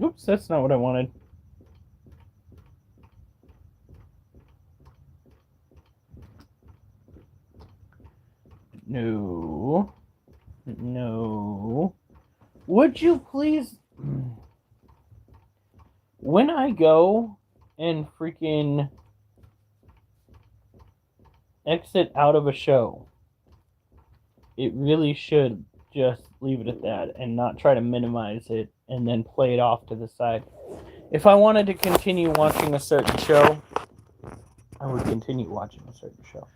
Oops, that's not what I wanted. No. No. Would you please... When I go and freaking exit out of a show, it really should just leave it at that and not try to minimize it and then play it off to the side. If I wanted to continue watching a certain show, I would continue watching a certain show.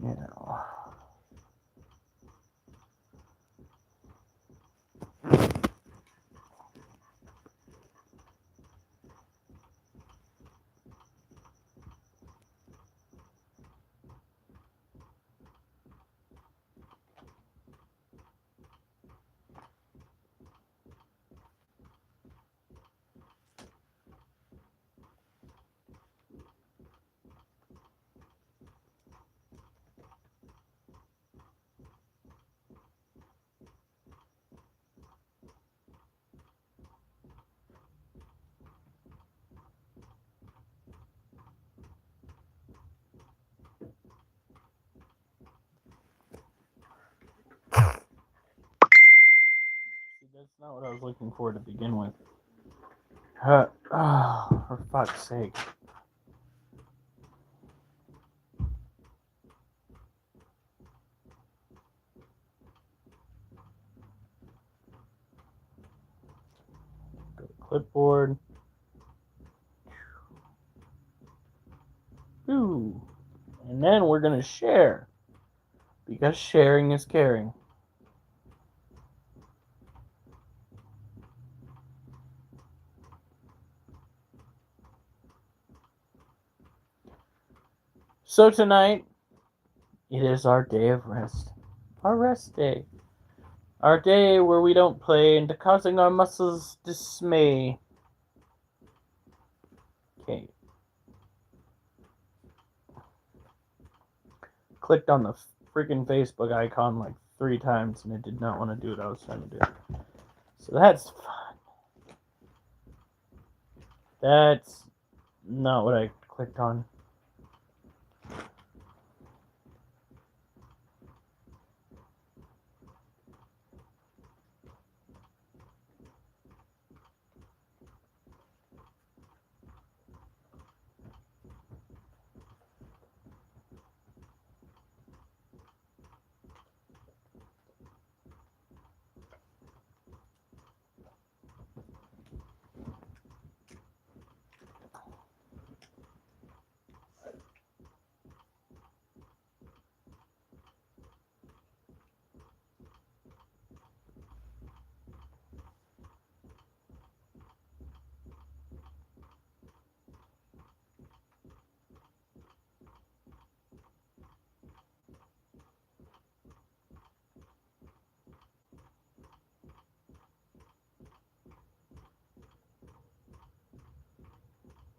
You know. That's not what I was looking for to begin with. For fuck's sake. Go to clipboard. Ooh. And then we're going to share. Because sharing is caring. So tonight, it is our day of rest. Our rest day. Our day where we don't play into causing our muscles dismay. Okay. Clicked on the freaking Facebook icon like 3 times and it did not want to do what I was trying to do. So that's fun. That's not what I clicked on.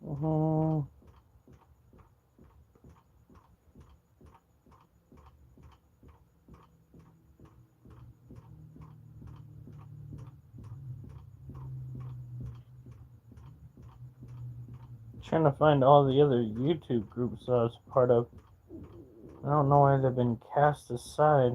Mm-hmm. Trying to find all the other YouTube groups I was part of. I don't know why they've been cast aside.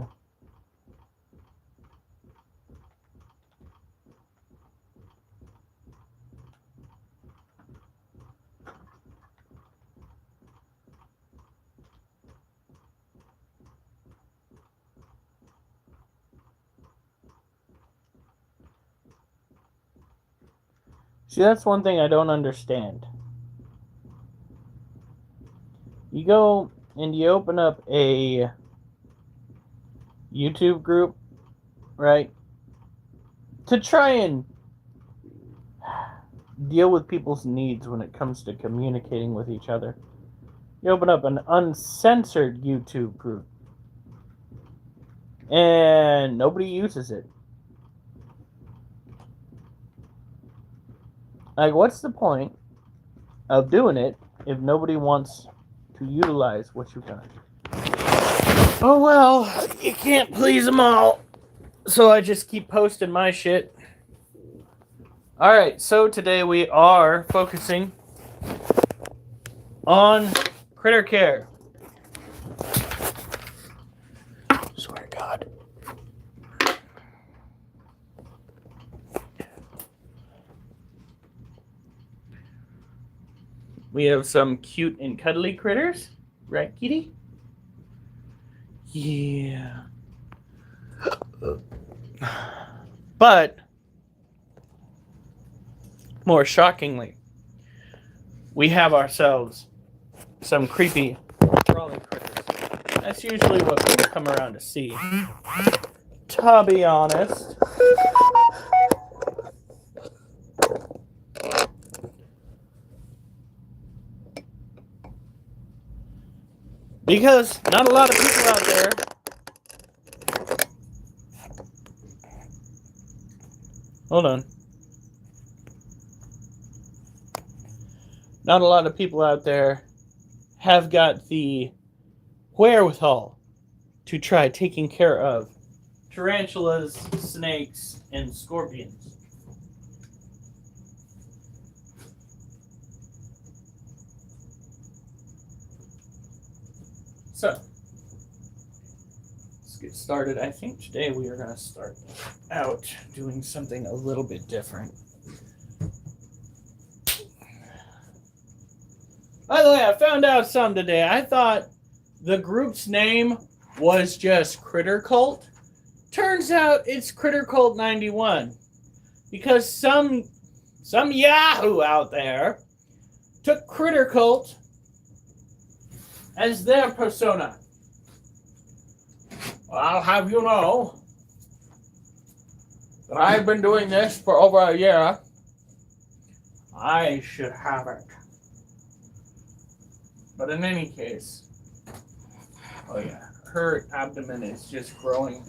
See, that's one thing I don't understand. You go and you open up a YouTube group, right? To try and deal with people's needs when it comes to communicating with each other. You open up an uncensored YouTube group. And nobody uses it. Like, what's the point of doing it if nobody wants to utilize what you've done? Oh well, you can't please them all. So I just keep posting my shit. Alright, so today we are focusing on critter care. Swear to God. We have some cute and cuddly critters. Right, kitty? Yeah. But, more shockingly, we have ourselves some creepy, crawling critters. That's usually what we come around to see. To be honest. Because not a lot of people out there hold on. Not a lot of people out there have got the wherewithal to try taking care of tarantulas, snakes, and scorpions. So, let's get started. I think today we are going to start out doing something a little bit different. By the way, I found out something today. I thought the group's name was just Critter Cult. Turns out it's Critter Cult 91. Because some yahoo out there took Critter Cult as their persona. Well, I'll have you know that I've been doing this for over a year. I should have it. But in any case, oh yeah, her abdomen is just growing.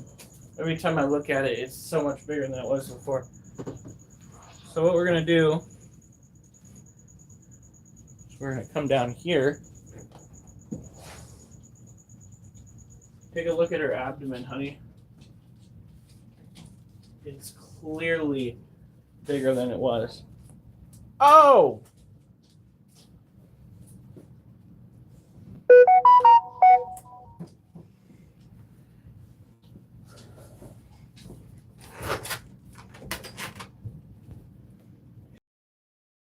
Every time I look at it, it's so much bigger than it was before. So what we're going to do is we're going to come down here. Take a look at her abdomen, honey. It's clearly bigger than it was. Oh!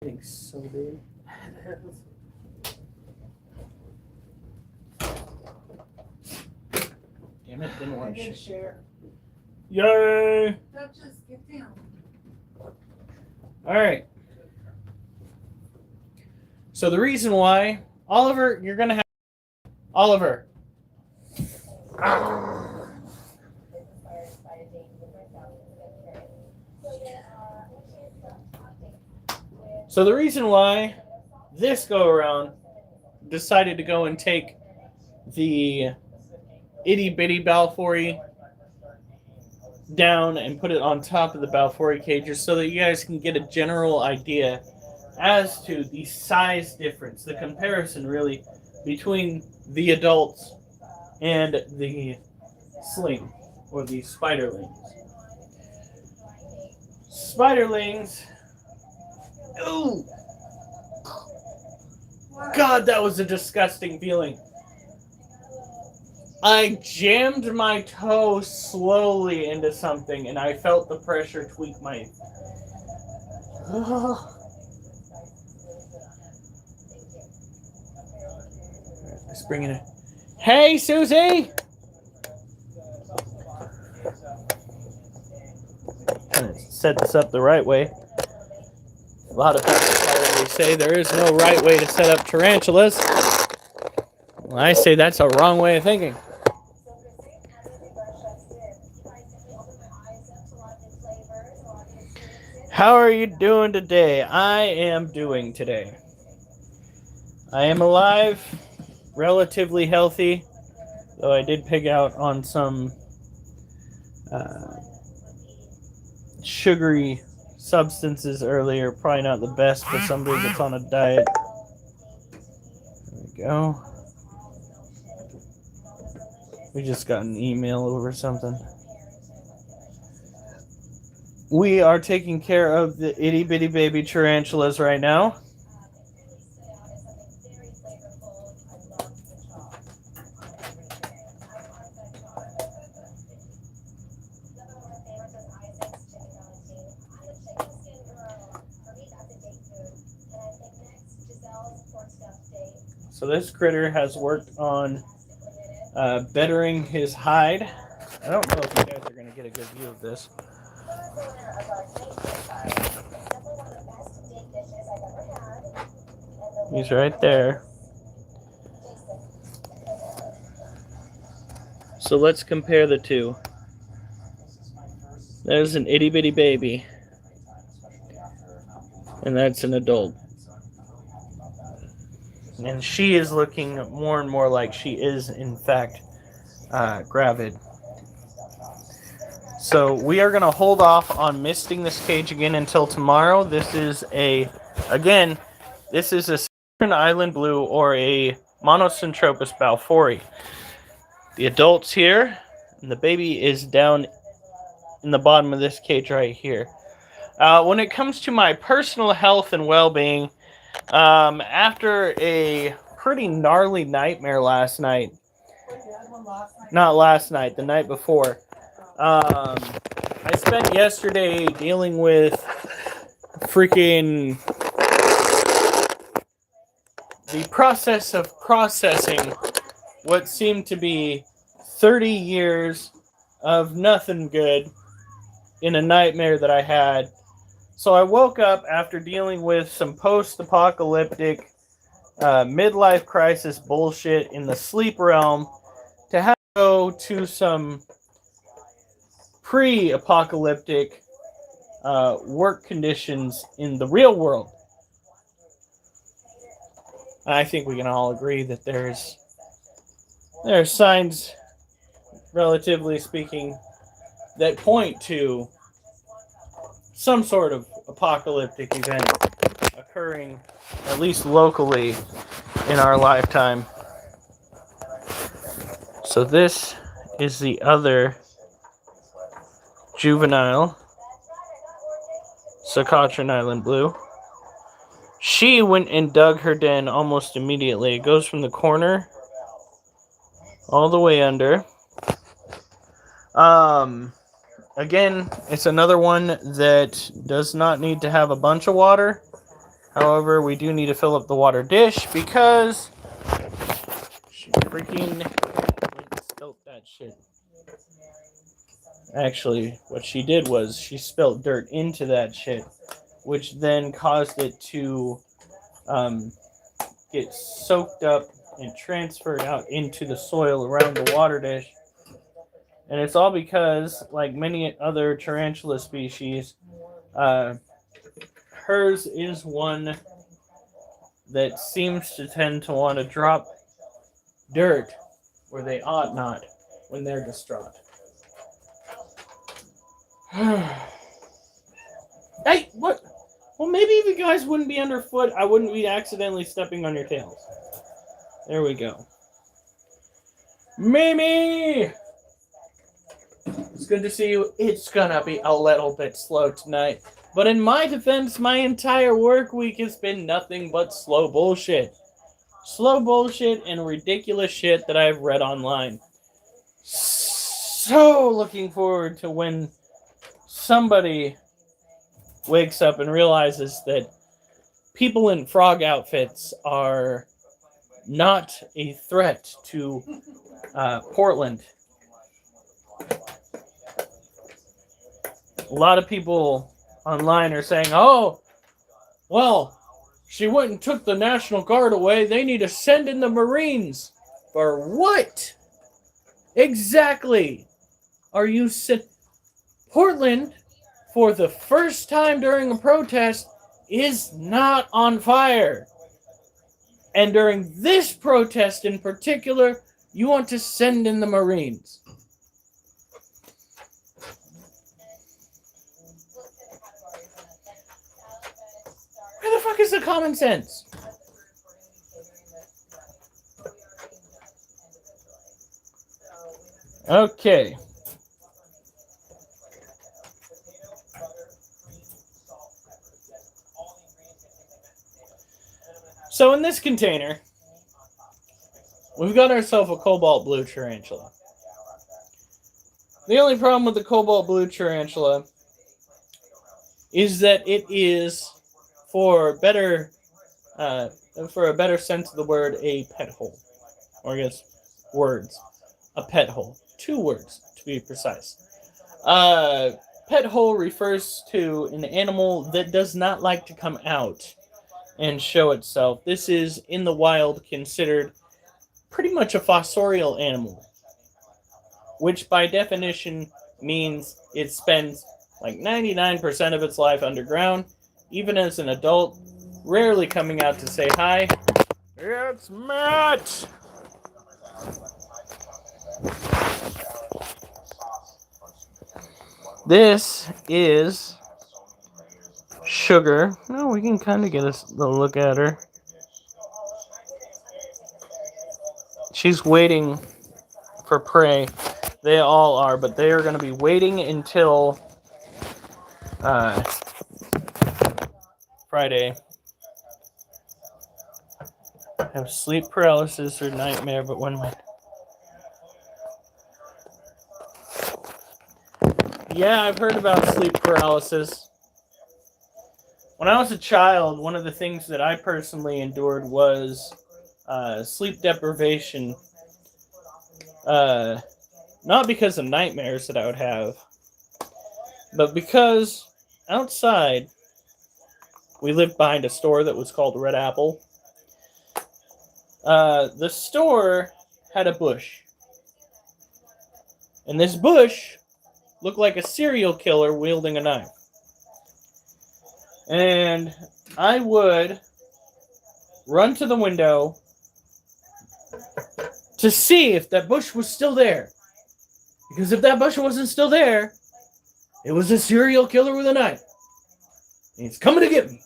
It's so big. Damn it, didn't want to share. Yay! Don't just get down. Alright. So the reason why, Oliver, you're going to have... Oliver. So the reason why this go-around decided to go and take the itty-bitty Balfour down and put it on top of the Balfour cages so that you guys can get a general idea as to the size difference, the comparison really between the adults and the sling or the spiderlings. Spiderlings. Ooh! God, that was a disgusting feeling. I jammed my toe slowly into something and I felt the pressure tweak my... Let's bring it in. Hey, Susie! Trying to set this up the right way. A lot of people probably say there is no right way to set up tarantulas. Well, I say that's a wrong way of thinking. How are you doing today? I am doing today. I am alive, relatively healthy, though I did pig out on some sugary substances earlier. Probably not the best for somebody that's on a diet. There we go. We just got an email over something. We are taking care of the itty bitty baby tarantulas right now. So this critter has worked on bettering his hide. I don't know if you guys are going to get a good view of this. He's right there. So let's compare the two. There's an itty bitty baby. And that's an adult. And she is looking more and more like she is, in fact, gravid. So we are going to hold off on misting this cage again until tomorrow. This is a Southern Island Blue or a Monocentropas balfouri. The adult's here, and the baby is down in the bottom of this cage right here. When it comes to my personal health and well-being, after a pretty gnarly nightmare last night, not last night, the night before, I spent yesterday dealing with freaking the process of processing what seemed to be 30 years of nothing good in a nightmare that I had. So I woke up after dealing with some post-apocalyptic midlife crisis bullshit in the sleep realm to have to go to some pre-apocalyptic work conditions in the real world. I think we can all agree that there are signs, relatively speaking, that point to some sort of apocalyptic event occurring, at least locally, in our lifetime. So this is the other juvenile Sakatrin Island Blue. She went and dug her den almost immediately. It goes from the corner all the way under. Again, it's another one that does not need to have a bunch of water. However, we do need to fill up the water dish because she freaking went and spilt that shit. Actually, what she did was she spilt dirt into that shit, which then caused it to get soaked up and transferred out into the soil around the water dish. And it's all because, like many other tarantula species, hers is one that seems to tend to want to drop dirt where they ought not when they're distraught. Hey, what? Well, maybe if you guys wouldn't be underfoot, I wouldn't be accidentally stepping on your tails. There we go. Mimi! It's good to see you. It's gonna be a little bit slow tonight. But in my defense, my entire work week has been nothing but slow bullshit. Slow bullshit and ridiculous shit that I've read online. So looking forward to when somebody wakes up and realizes that people in frog outfits are not a threat to Portland. A lot of people online are saying, oh, well, she went and took the National Guard away. They need to send in the Marines. For what? Exactly. Are you Portland, for the first time during a protest, is not on fire. And during this protest in particular, you want to send in the Marines. Where the fuck is the common sense? Okay. So in this container, we've got ourselves a cobalt blue tarantula. The only problem with the cobalt blue tarantula is that it is, for better, for a better sense of the word, a pet hole. Or I guess words. A pet hole. 2 words, to be precise. Pet hole refers to an animal that does not like to come out and show itself. This is, in the wild, considered pretty much a fossorial animal, which by definition means it spends like 99% of its life underground, even as an adult, rarely coming out to say hi. It's Matt! This is Sugar. No, we can kind of get a look at her. She's waiting for prey. They all are, but they are going to be waiting until Friday. I have sleep paralysis or nightmare, but when my... Yeah, I've heard about sleep paralysis. When I was a child, one of the things that I personally endured was sleep deprivation. Not because of nightmares that I would have, but because outside, we lived behind a store that was called Red Apple. The store had a bush. And this bush looked like a serial killer wielding a knife. And I would run to the window to see if that bush was still there. Because if that bush wasn't still there, it was a serial killer with a knife. And he's coming to get me.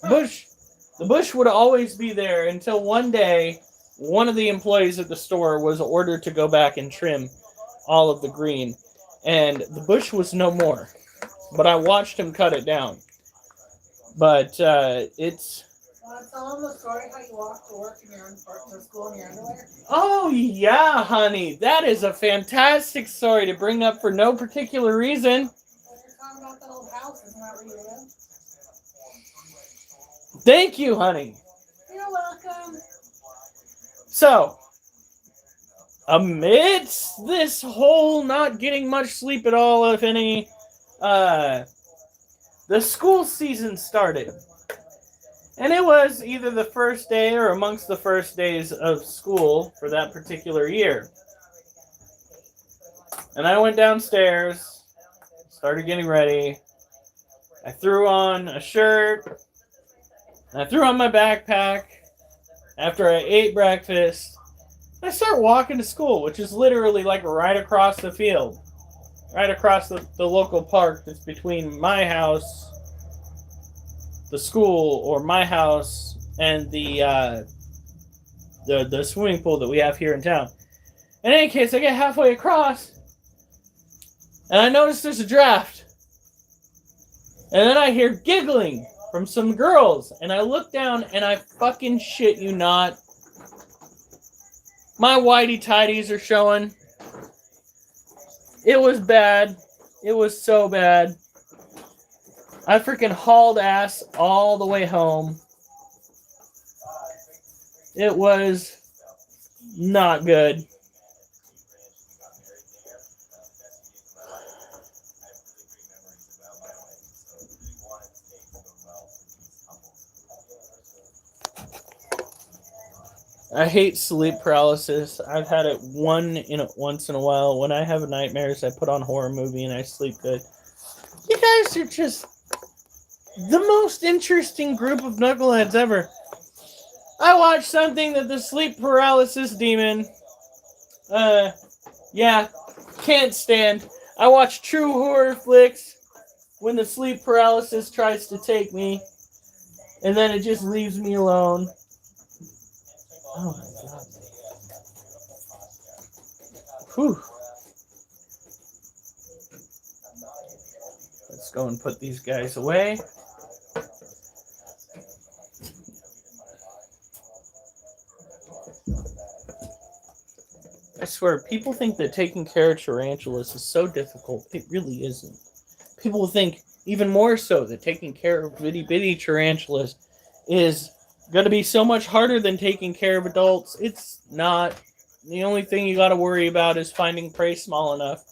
The bush would always be there until one day, one of the employees at the store was ordered to go back and trim all of the green. And the bush was no more. But I watched him cut it down. But it's... Want to tell them the story how you walked to work and you're in school in your underwear? Oh, yeah, honey. That is a fantastic story to bring up for no particular reason. Well, you're talking about that old house, isn't that where you live? Thank you, honey. You're welcome. So, amidst this whole not getting much sleep at all, if any, the school season started. And it was either the first day or amongst the first days of school for that particular year. And I went downstairs, started getting ready. I threw on a shirt. I threw on my backpack after I ate breakfast. I start walking to school, which is literally like right across the field. Right across the local park that's between my house, the school, or my house, and the swimming pool that we have here in town. In any case, I get halfway across, and I notice there's a draft. And then I hear giggling from some girls, and I look down, and I fucking shit you not, my whitey tighties are showing. It was bad. It was so bad. I freaking hauled ass all the way home. It was not good. I hate sleep paralysis. I've had it once in a while. When I have nightmares, I put on a horror movie and I sleep good. You guys are just the most interesting group of knuckleheads ever. I watched something that the sleep paralysis demon, can't stand. I watch true horror flicks when the sleep paralysis tries to take me, and then it just leaves me alone. Oh my god. Whew. Let's go and put these guys away. I swear, people think that taking care of tarantulas is so difficult. It really isn't. People think even more so that taking care of itty bitty tarantulas is going to be so much harder than taking care of adults. It's not. The only thing you got to worry about is finding prey small enough.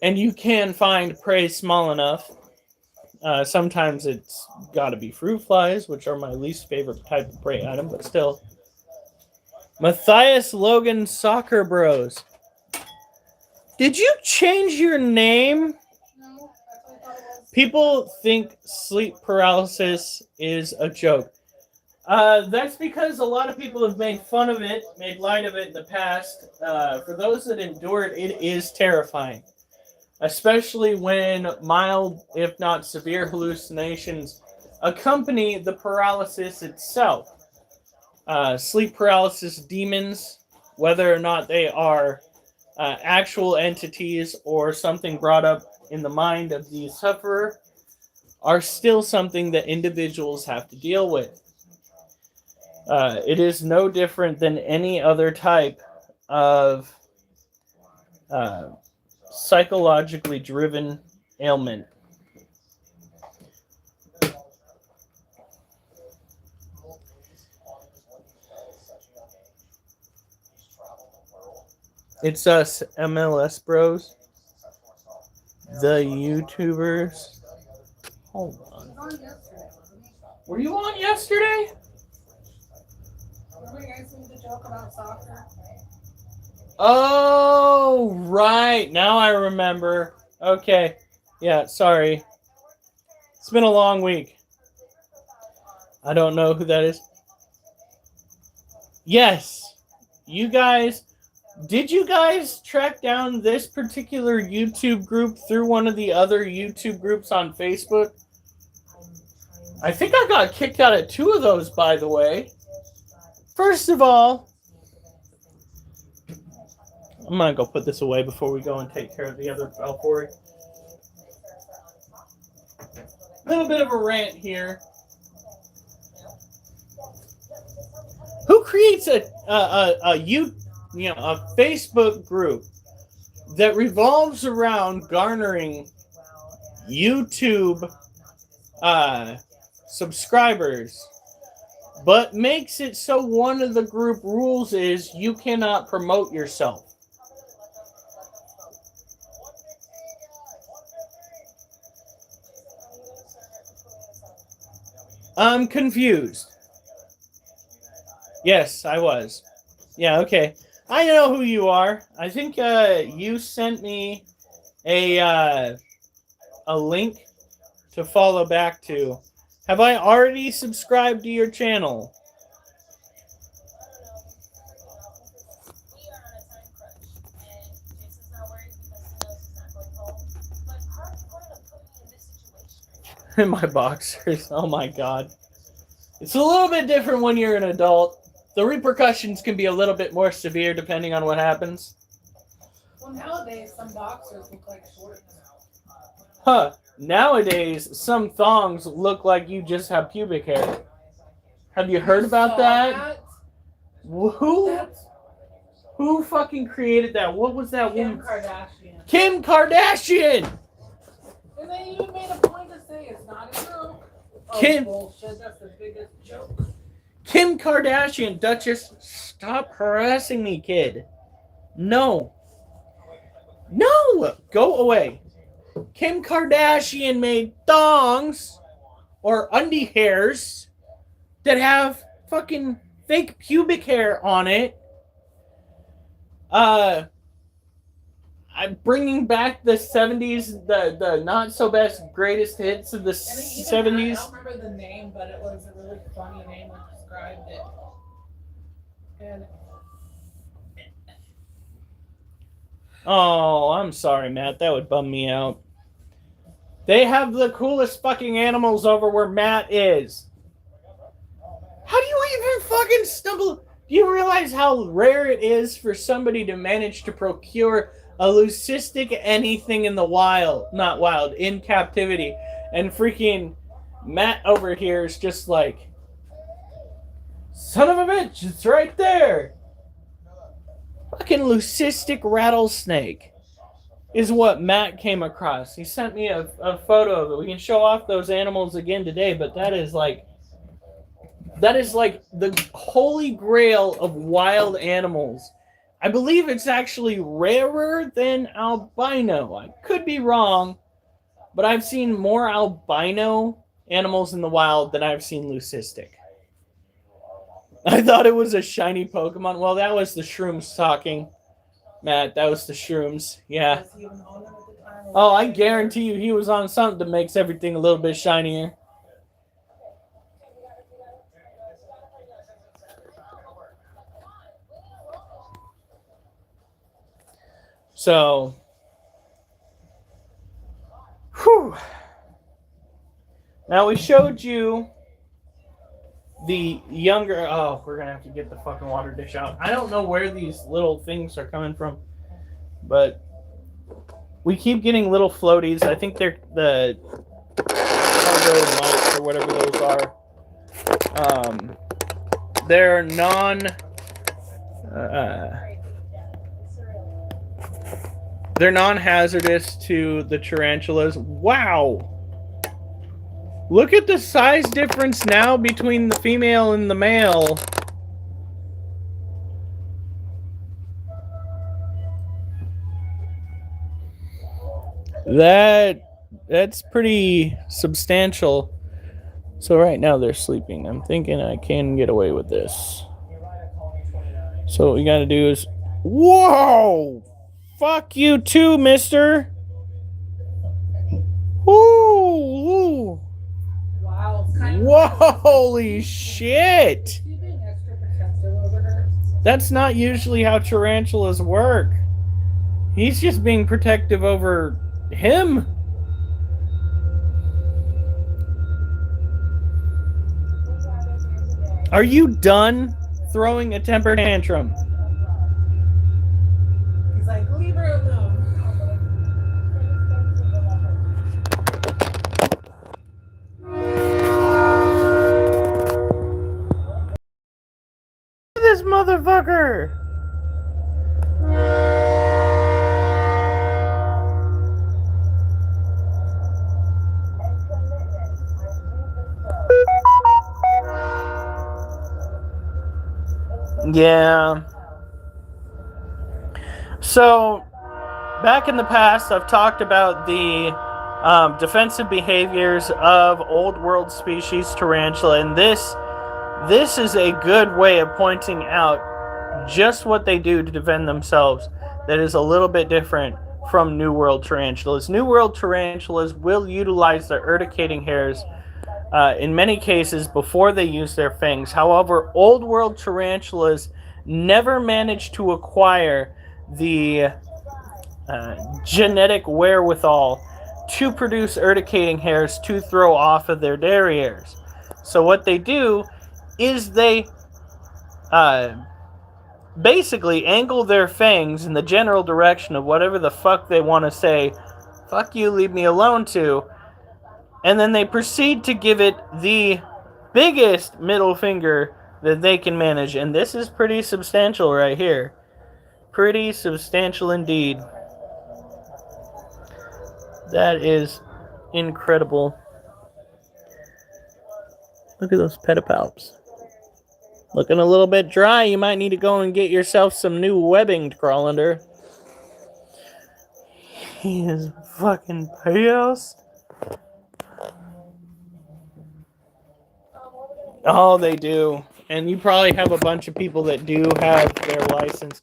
And you can find prey small enough. Sometimes it's got to be fruit flies, which are my least favorite type of prey item, but still. Matthias Logan Soccer Bros. Did you change your name? No, that's what I thought it was. People think sleep paralysis is a joke. That's because a lot of people have made fun of it, made light of it in the past. For those that endure it, it is terrifying. Especially when mild, if not severe, hallucinations accompany the paralysis itself. Sleep paralysis demons, whether or not they are actual entities or something brought up in the mind of the sufferer, are still something that individuals have to deal with. It is no different than any other type of psychologically driven ailment. It's us, MLS bros, the YouTubers. Hold on. Were you on yesterday? Remember you guys made the joke about soccer? Oh, right. Now I remember. Okay. Yeah, sorry. It's been a long week. I don't know who that is. Yes. You guys... Did you guys track down this particular YouTube group through one of the other YouTube groups on Facebook? I think I got kicked out of 2 of those, by the way. First of all, I'm going to go put this away before we go and take care of the other Valkyrie. A little bit of a rant here. Who creates a Facebook group that revolves around garnering YouTube subscribers, but makes it so one of the group rules is you cannot promote yourself? I'm confused. Yes, I was. Yeah, okay. I know who you are. I think you sent me a link to follow back to. Have I already subscribed to your channel? In my boxers. Oh my god. It's a little bit different when you're an adult. The repercussions can be a little bit more severe depending on what happens. Well, nowadays, some boxers look like shorts. Huh. Nowadays, some thongs look like you just have pubic hair. Have you heard about that? Who fucking created that? What was that Kim woman? Kardashian. Kim Kardashian! And they even made a point to say it's not a joke. Oh, Kim- bullshit. That's the biggest joke. Kim Kardashian, Duchess, stop harassing me, kid. No. No! Go away. Kim Kardashian made thongs or undie hairs that have fucking fake pubic hair on it. I'm bringing back the 70s, the not so best greatest hits of the And even 70s. I don't remember the name, but it was a really funny name that described it. And Oh, I'm sorry, Matt. That would bum me out. They have the coolest fucking animals over where Matt is. How do you even fucking stumble? Do you realize how rare it is for somebody to manage to procure a leucistic anything in the wild, not wild, in captivity? And freaking Matt over here is just like, son of a bitch, it's right there. Fucking leucistic rattlesnake is what Matt came across. He sent me a photo of it. We can show off those animals again today, but that is like the holy grail of wild animals. I believe it's actually rarer than albino. I could be wrong, but I've seen more albino animals in the wild than I've seen leucistic. I thought it was a shiny Pokemon. Well, that was the shrooms talking. Matt, that was the shrooms. Yeah. Oh, I guarantee you he was on something that makes everything a little bit shinier. So, whew. Now we showed you the younger. Oh, we're gonna have to get the fucking water dish out. I don't know where these little things are coming from, but we keep getting little floaties. I think they're the cargo mites or whatever those are. They're they're non-hazardous to the tarantulas. Wow. Look at the size difference now between the female and the male. That's pretty substantial. So right now they're sleeping. I'm thinking I can get away with this. So what we gotta do is... Whoa! Fuck you too, mister! Woo! Wow. Whoa, holy shit! That's not usually how tarantulas work. He's just being protective over him. Are you done throwing a temper tantrum? He's like, leave her alone. This motherfucker! Yeah. So, back in the past, I've talked about the defensive behaviors of old world species tarantula, and this is a good way of pointing out just what they do to defend themselves that is a little bit different from New World tarantulas. New World tarantulas will utilize their urticating hairs in many cases before they use their fangs. However, Old World tarantulas never managed to acquire the genetic wherewithal to produce urticating hairs to throw off of their derrieres. So what they do is they basically angle their fangs in the general direction of whatever the fuck they want to say, fuck you, leave me alone to, and then they proceed to give it the biggest middle finger that they can manage. And this is pretty substantial right here. Pretty substantial indeed. That is incredible. Look at those pedipalps. Looking a little bit dry. You might need to go and get yourself some new webbing to crawl under. He is fucking pissed. Oh, they do. And you probably have a bunch of people that do have their license.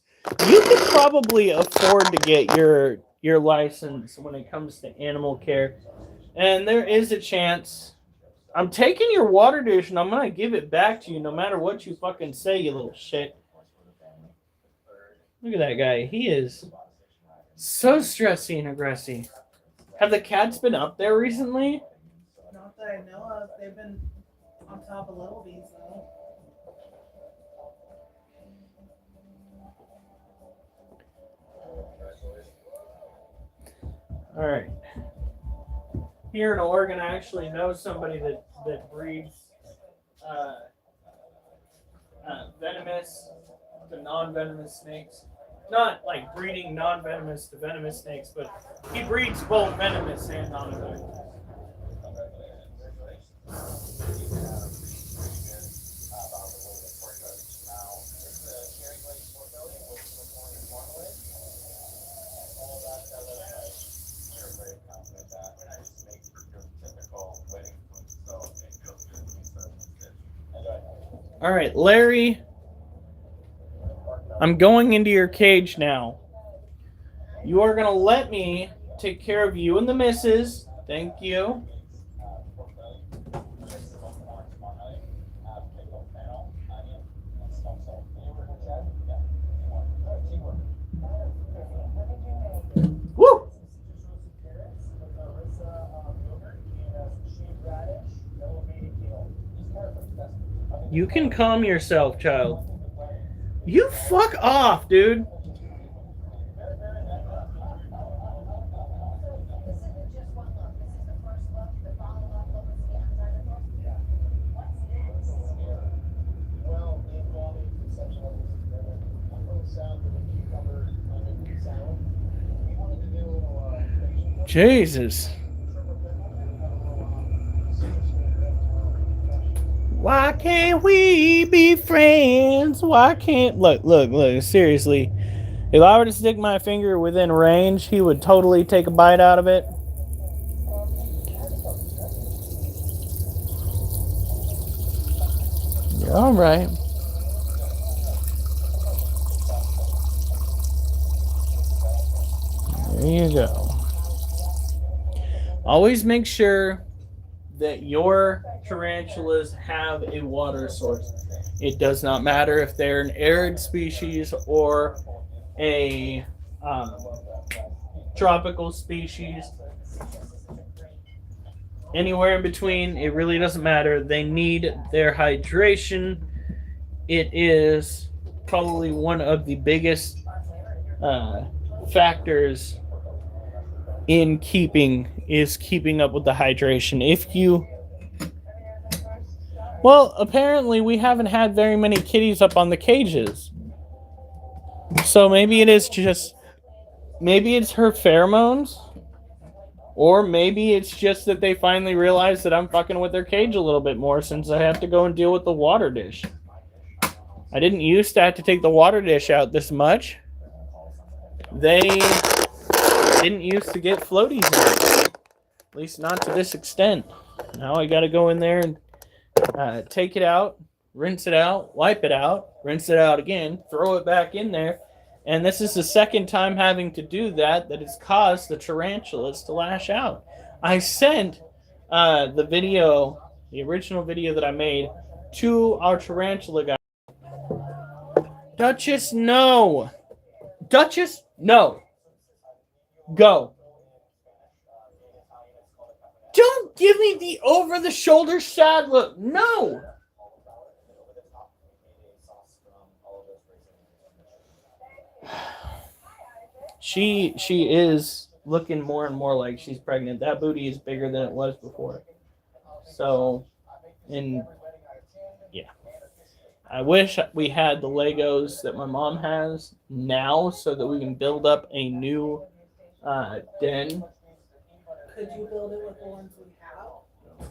You could probably afford to get your license when it comes to animal care. And there is a chance. I'm taking your water dish and I'm going to give it back to you no matter what you fucking say, you little shit. Look at that guy. He is so stressy and aggressive. Have the cats been up there recently? Not that I know of. They've been on top of Little Bees, though. All right. Here in Oregon, I actually know somebody that breeds venomous to non-venomous snakes. Not like breeding non-venomous to venomous snakes, but he breeds both venomous and non-venomous. All right, Larry, I'm going into your cage now. You are going to let me take care of you and the missus. Thank you. Woo! You can calm yourself, child. You fuck off, dude. Jesus. Why can't we be friends? Why can't... Look, seriously. If I were to stick my finger within range, he would totally take a bite out of it. You're all right. There you go. Always make sure that your tarantulas have a water source. It does not matter if they're an arid species or a tropical species. Anywhere in between, it really doesn't matter. They need their hydration. It is probably one of the biggest factors in keeping up with the hydration. If you... Well, apparently we haven't had very many kitties up on the cages. So maybe it's her pheromones. Or maybe it's just that they finally realize that I'm fucking with their cage a little bit more since I have to go and deal with the water dish. I didn't used to have to take the water dish out this much. They didn't used to get floaties out. At least not to this extent. Now I gotta go in there and take it out, rinse it out, wipe it out, rinse it out again, throw it back in there. And this is the second time having to do that has caused the tarantulas to lash out. I sent the original video that I made, to our tarantula guy. Duchess, no. Duchess, no. Go. Don't give me the over-the-shoulder sad look. No. She is looking more and more like she's pregnant. That booty is bigger than it was before. So, yeah. I wish we had the Legos that my mom has now so that we can build up a new den. Could you build it with the ones we have?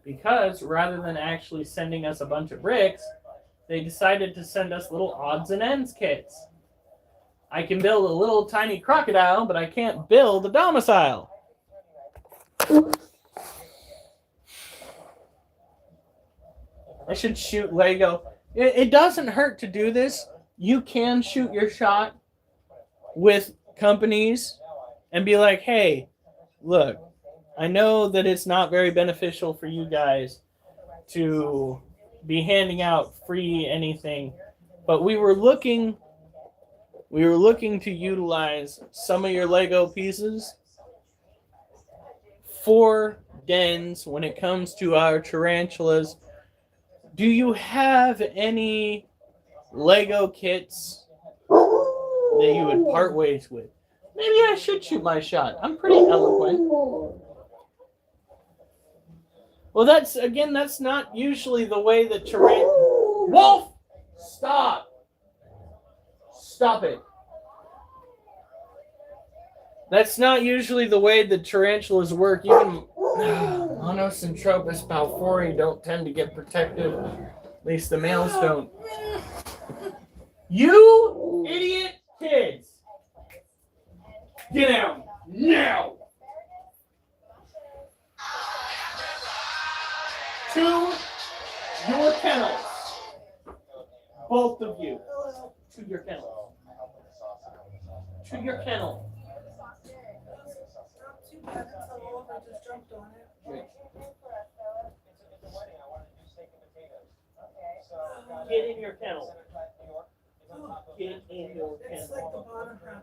Because rather than actually sending us a bunch of bricks, they decided to send us little odds and ends kits. I can build a little tiny crocodile, but I can't build a domicile. I should shoot Lego. It doesn't hurt to do this. You can shoot your shot with companies and be like, hey, look, I know that it's not very beneficial for you guys to be handing out free anything, but we were looking to utilize some of your Lego pieces for dens when it comes to our tarantulas. Do you have any Lego kits that you would part ways with? Maybe I should shoot my shot. I'm pretty eloquent. Well, that's not usually the way the Wolf! Stop! Stop it. That's not usually the way the tarantulas work. Even Monocentropas balfouri don't tend to get protected. At least the males don't. You idiot kids! Get out now! To your kennels. Both of you. To your kennel. To your kennel. Just jumped on it. Get in your kennel. Get in your kennel. It's like the bottom half.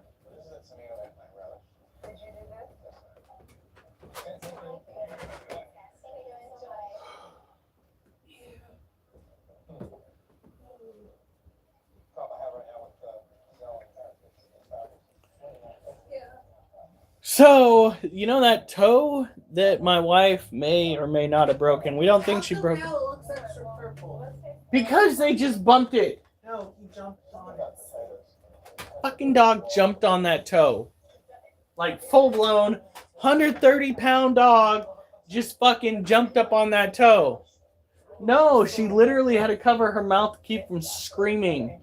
So, you know that toe that my wife may or may not have broken? We don't think she broke it. Now it looks extra purple. Because they just bumped it. No, he jumped on it. Fucking dog jumped on that toe. Like full blown 130-pound dog just fucking jumped up on that toe. No, she literally had to cover her mouth to keep from screaming.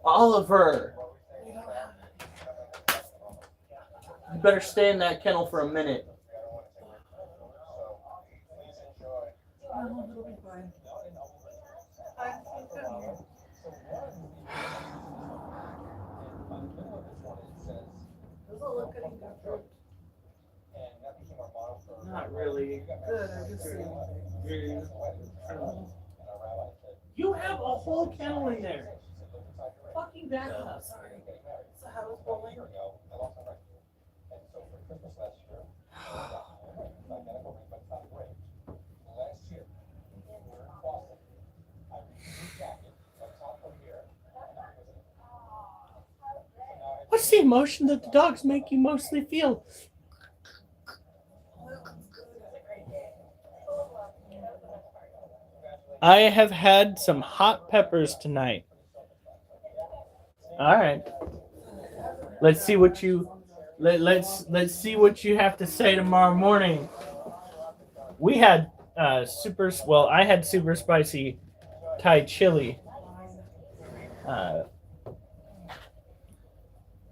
Oliver. You better stay in that kennel for a minute. No, it'll be fine. Does it look any different? Not really. Good, I just see. You have a whole kennel in there. Fucking back up. Sorry. So how was bowling? What's the emotion that the dogs make you mostly feel? I have had some hot peppers tonight. All right. Let's see what you let's see what you have to say tomorrow morning. We had I had super spicy Thai chili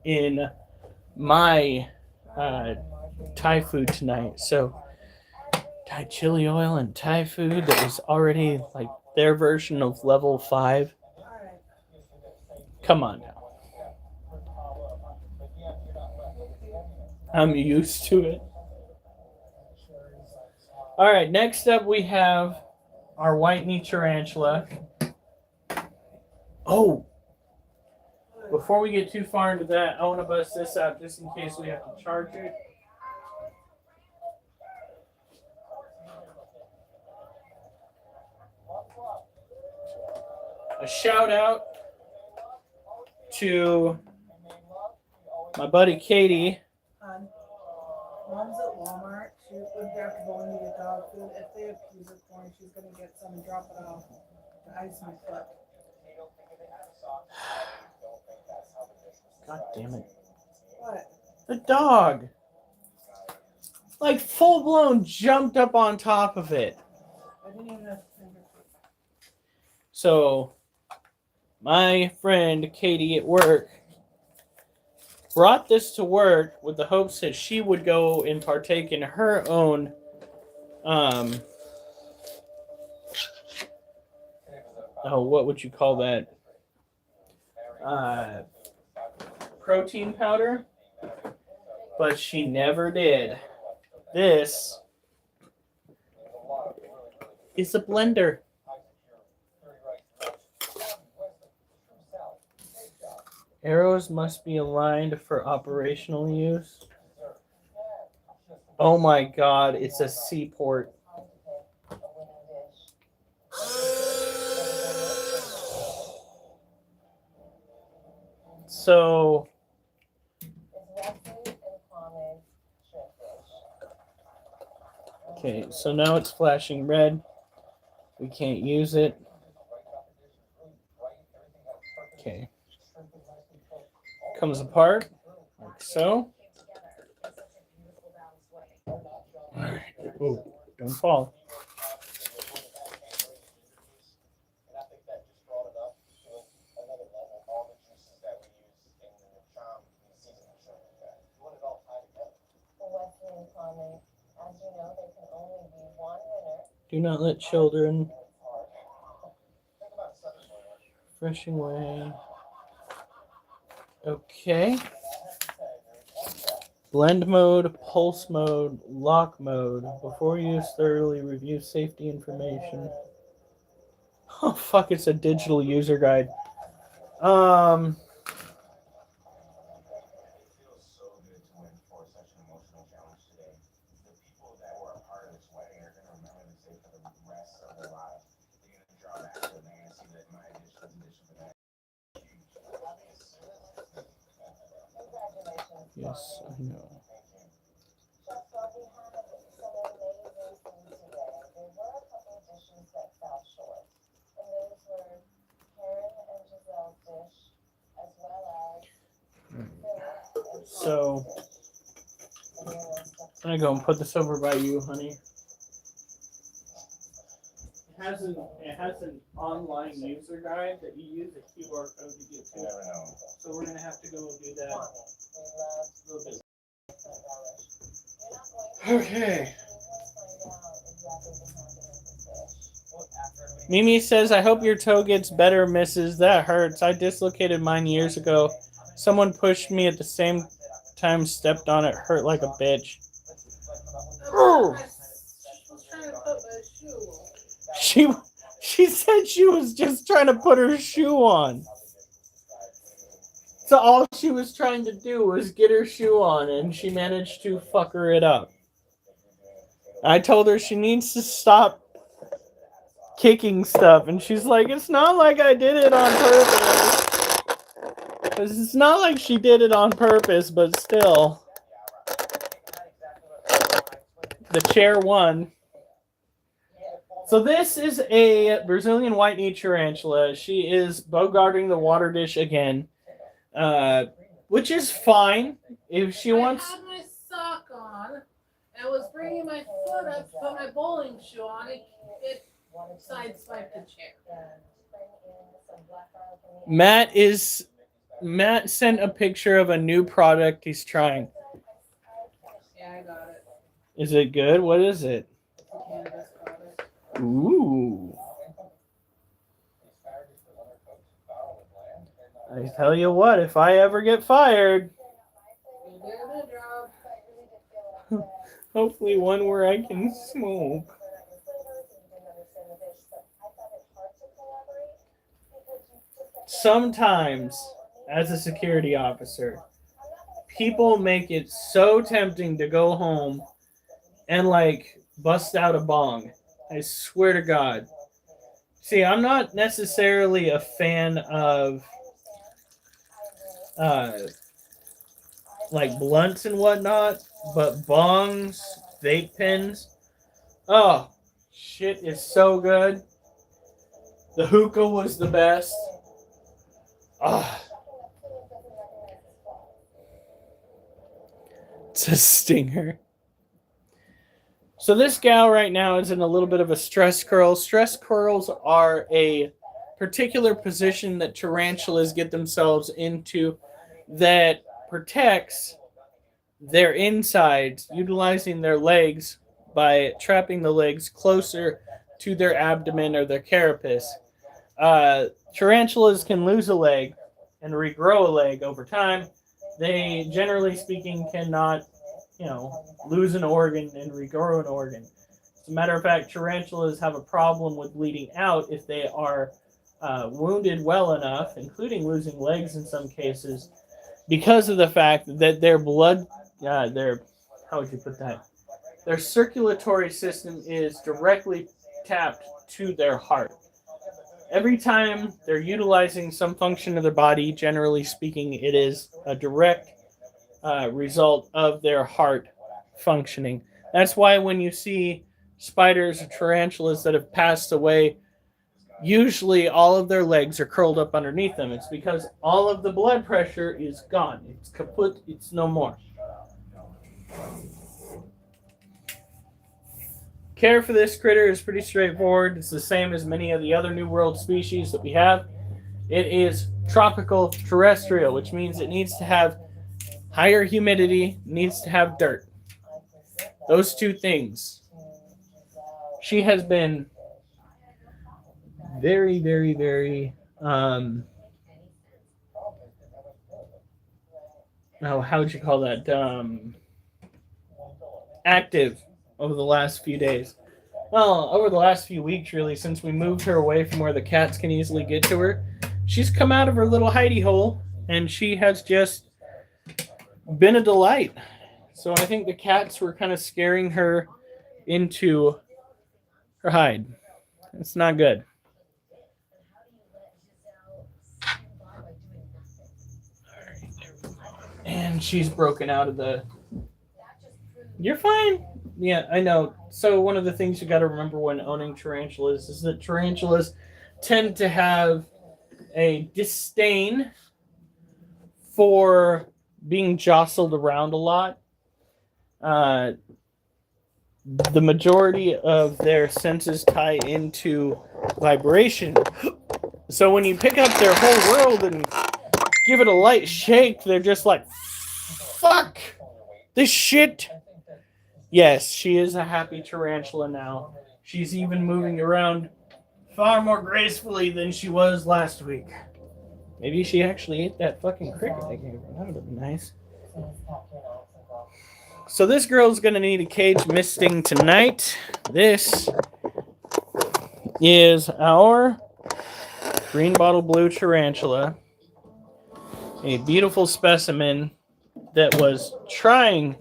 in my Thai food tonight. So Thai chili oil and Thai food that was already like their version of level 5. Come on now. I'm used to it. All right, next up we have our white knee tarantula. Oh, before we get too far into that, I want to bust this out just in case we have to charge it. A shout out to my buddy Katie. Mom's at Walmart. She went there to go in to get dog food. If they have pizza corn, she's gonna get some and drop it off to ice my foot. God damn it. What? The dog. Like full blown jumped up on top of it. I didn't even have to finger. So my friend Katie at work brought this to work with the hopes that she would go and partake in her own what would you call that? Protein powder. But she never did. This is a blender. Arrows must be aligned for operational use. Oh my god, it's a seaport. So, Okay, so now it's flashing red. We can't use it. Okay. Comes apart, like so. Alright. Ooh, don't fall. Do not let children. Refreshing way. Okay. Blend mode, pulse mode, lock mode. Before use, thoroughly review safety information. Oh fuck! It's a digital user guide. Yes, I know. So I'm gonna go and put this over by you, honey. It has an online user guide that you use a QR code to get to. So we're gonna have to go and do that a little bit. Okay. Mimi says, I hope your toe gets better, Mrs. That hurts. I dislocated mine years ago. Someone pushed me at the same time, stepped on it, hurt like a bitch. She said she was just trying to put her shoe on. So all she was trying to do was get her shoe on, and she managed to fucker it up. I told her she needs to stop kicking stuff, and she's like, it's not like I did it on purpose. Because it's not like she did it on purpose, but still. The chair won. So this is a Brazilian white-kneed tarantula. She is bogarting the water dish again, which is fine if she wants. I had my sock on and was bringing my foot up to put my bowling shoe on. It sideswiped the chair. Matt sent a picture of a new product he's trying. Yeah, I got it. Is it good? What is it? Cannabis product. Ooh. I tell you what, if I ever get fired, hopefully one where I can smoke. Sometimes, as a security officer, people make it so tempting to go home and bust out a bong. I swear to God. See, I'm not necessarily a fan of blunts and whatnot, but bongs, vape pens, oh, shit is so good. The hookah was the best. It's a stinger. So this gal right now is in a little bit of a stress curl. Stress curls are a particular position that tarantulas get themselves into that protects their insides, utilizing their legs by trapping the legs closer to their abdomen or their carapace. Tarantulas can lose a leg and regrow a leg over time. They, generally speaking, cannot, lose an organ and regrow an organ. As a matter of fact, tarantulas have a problem with bleeding out if they are wounded well enough, including losing legs in some cases, because of the fact that their blood, how would you put that? Their circulatory system is directly tapped to their heart. Every time they're utilizing some function of their body, generally speaking, it is a direct result of their heart functioning. That's why when you see spiders or tarantulas that have passed away, usually all of their legs are curled up underneath them. It's because all of the blood pressure is gone. It's kaput. It's no more. Care for this critter is pretty straightforward. It's the same as many of the other New World species that we have. It is tropical terrestrial, which means it needs to have higher humidity, needs to have dirt. Those two things. She has been very, very, very, how would you call that? Active over the last few days. Well, over the last few weeks, really, since we moved her away from where the cats can easily get to her. She's come out of her little hidey hole, and she has just been a delight. So I think the cats were kind of scaring her into her hide. It's not good. And she's broken out of the. You're fine. Yeah, I know. So one of the things you got to remember when owning tarantulas is that tarantulas tend to have a disdain for being jostled around a lot. Uh, the majority of their senses tie into vibration. So when you pick up their whole world and give it a light shake, they're just like, fuck this shit. Yes, she is a happy tarantula now. She's even moving around far more gracefully than she was last week. Maybe she actually ate that fucking cricket I gave her. That would have been nice. So this girl's going to need a cage misting tonight. This is our green bottle blue tarantula. A beautiful specimen that was trying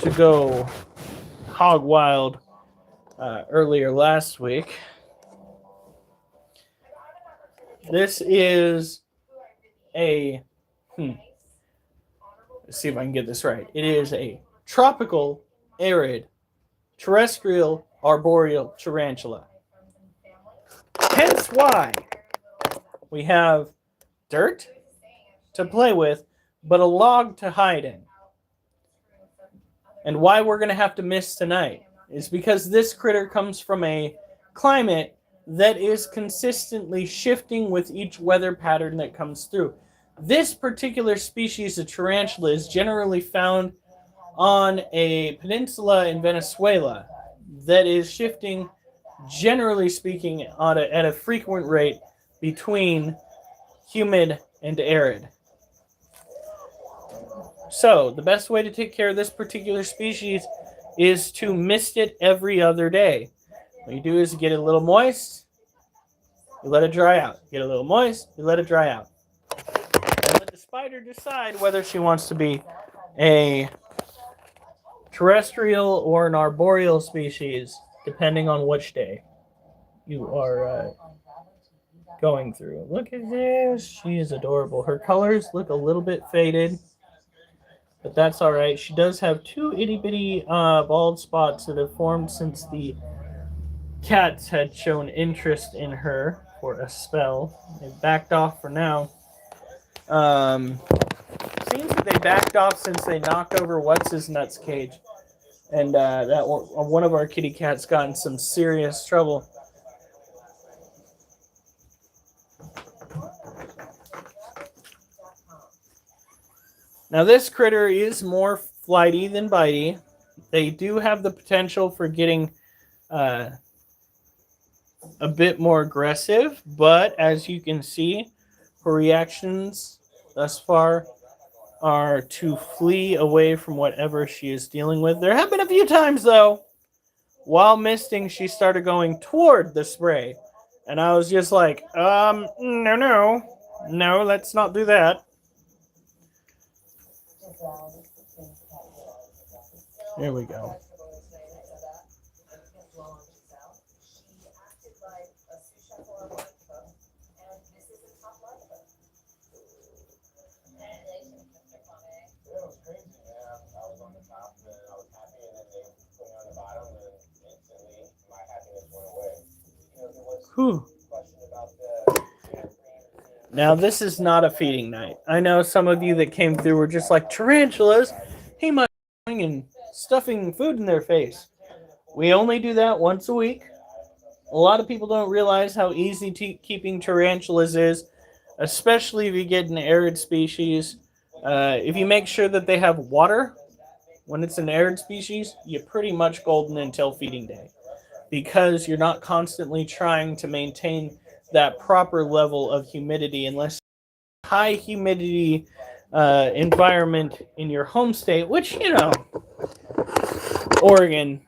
to go hog wild earlier last week. This is a let's see if I can get this right. It is a tropical, arid, terrestrial, arboreal tarantula. Hence why we have dirt to play with, but a log to hide in. And why we're going to have to miss tonight is because this critter comes from a climate that is consistently shifting with each weather pattern that comes through. This particular species of tarantula is generally found on a peninsula in Venezuela that is shifting, generally speaking, at a frequent rate between humid and arid. So, the best way to take care of this particular species is to mist it every other day. What you do is you get it a little moist, you let it dry out. Get a little moist, you let it dry out. And let the spider decide whether she wants to be a terrestrial or an arboreal species, depending on which day you are going through. Look at this. She is adorable. Her colors look a little bit faded, but that's all right. She does have two itty-bitty bald spots that have formed since the cats had shown interest in her for a spell. They've backed off for now. Seems that they backed off since they knocked over What's-His-Nuts cage. And that one of our kitty cats got in some serious trouble. Now this critter is more flighty than bitey. They do have the potential for getting a bit more aggressive, but as you can see, her reactions thus far are to flee away from whatever she is dealing with. There have been a few times, though, while misting, she started going toward the spray. And I was just like, no, let's not do that. There we go. It was crazy, man. I was on the top and then I was happy, and then they put me on the bottom, and instantly Whew. Now, this is not a feeding night. I know some of you that came through were just like, tarantulas, he might be going and stuffing food in their face. We only do that once a week. A lot of people don't realize how easy keeping tarantulas is, especially if you get an arid species. If you make sure that they have water when it's an arid species, you're pretty much golden until feeding day, because you're not constantly trying to maintain that proper level of humidity unless high humidity environment in your home state, which, Oregon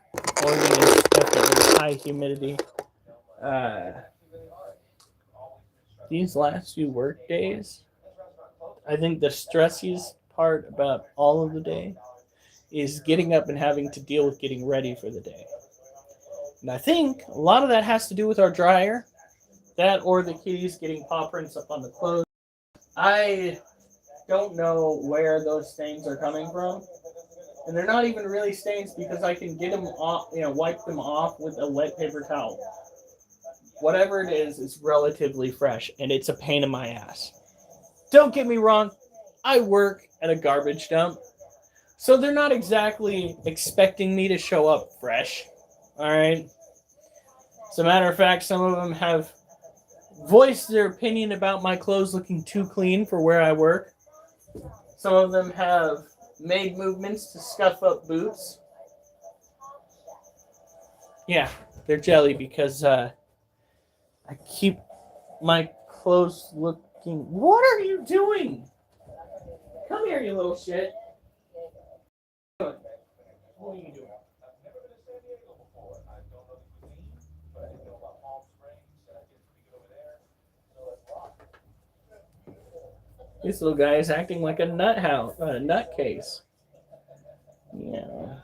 is definitely high humidity. These last few work days, I think the stressiest part about all of the day is getting up and having to deal with getting ready for the day. And I think a lot of that has to do with our dryer. That or the kitties getting paw prints up on the clothes. I don't know where those stains are coming from. And they're not even really stains because I can get them off, wipe them off with a wet paper towel. Whatever it is relatively fresh, and it's a pain in my ass. Don't get me wrong, I work at a garbage dump, so they're not exactly expecting me to show up fresh. All right? As a matter of fact, some of them have voiced their opinion about my clothes looking too clean for where I work. Some of them have made movements to scuff up boots. Yeah, they're jelly because I keep my clothes looking... What are you doing? Come here, you little shit. What are you doing? This little guy is acting like a nutcase. Yeah.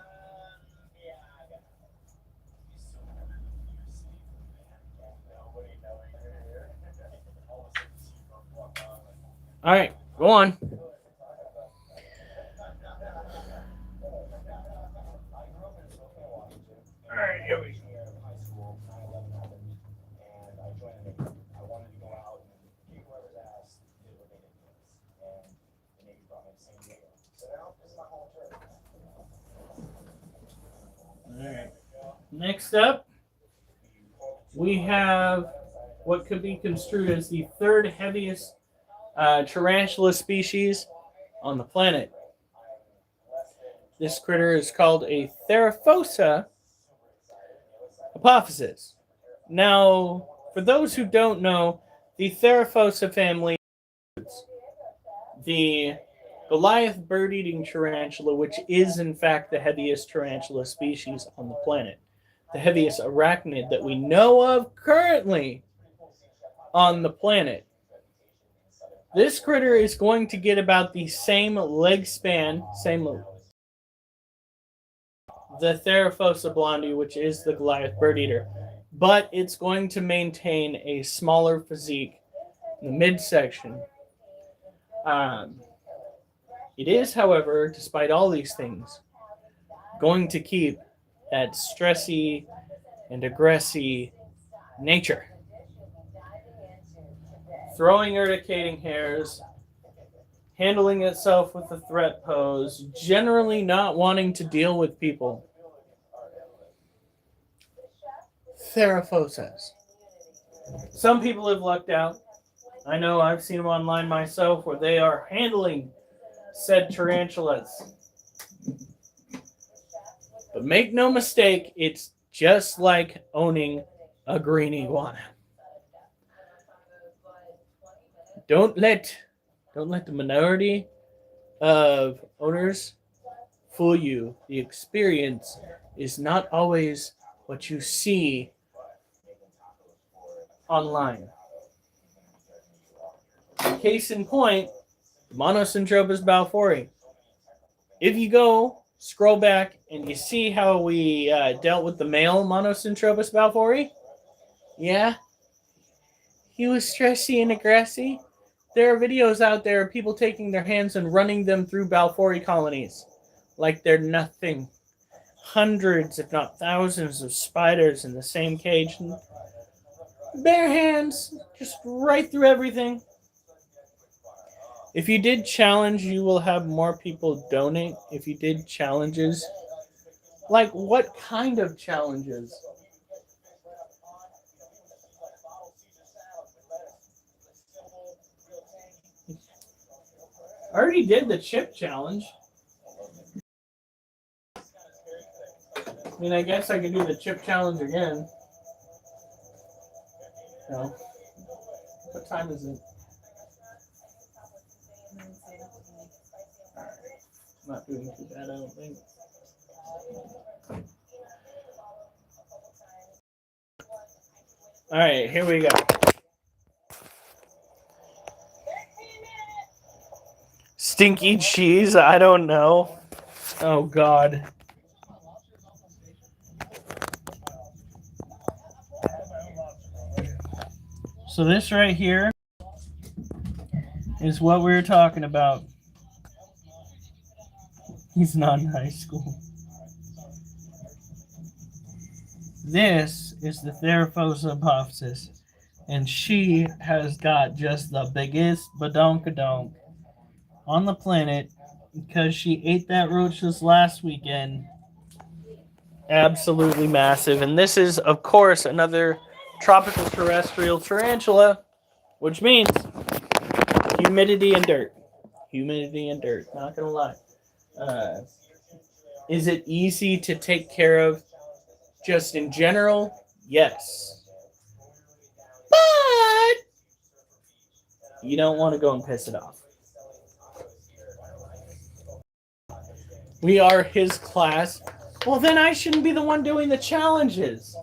All right, go on. All right, here we go. All right. Next up, we have what could be construed as the third heaviest tarantula species on the planet. This critter is called a Theraphosa apophysis. Now, for those who don't know, the Theraphosa family is the Goliath bird-eating tarantula, which is in fact the heaviest tarantula species on the planet. The heaviest arachnid that we know of currently on the planet. This critter is going to get about the same leg span, the Theraphosa blondie, which is the Goliath bird eater, but it's going to maintain a smaller physique in the midsection. It is, however, despite all these things, going to keep that stressy and aggressive nature. Throwing urticating hairs, handling itself with a threat pose, generally not wanting to deal with people. Theraphosas. Some people have lucked out. I know I've seen them online myself where they are handling said tarantulas. But make no mistake, it's just like owning a green iguana. Don't let the minority of owners fool you. The experience is not always what you see online. Case in point, Monocentrobus balfouri. If you go, scroll back, and you see how we dealt with the male Monocentrobus balfouri, yeah, he was stressy and aggressive. There are videos out there of people taking their hands and running them through balfouri colonies like they're nothing. Hundreds, if not thousands, of spiders in the same cage. Bare hands, just right through everything. If you did challenge, you will have more people donate. If you did challenges, like what kind of challenges? I already did the chip challenge. I mean, I guess I could do the chip challenge again. No. What time is it? Not doing too bad, I don't think. All right, here we go. Stinky cheese? I don't know. Oh, God. So this right here is what we were talking about. He's not in high school. This is the Theraphosympopsis, and she has got just the biggest badonkadonk on the planet because she ate that roach this last weekend. Absolutely massive. And this is, of course, another tropical terrestrial tarantula, which means humidity and dirt. Humidity and dirt, not gonna lie. Is it easy to take care of just in general? Yes. But you don't want to go and piss it off. We are his class. Well, then I shouldn't be the one doing the challenges.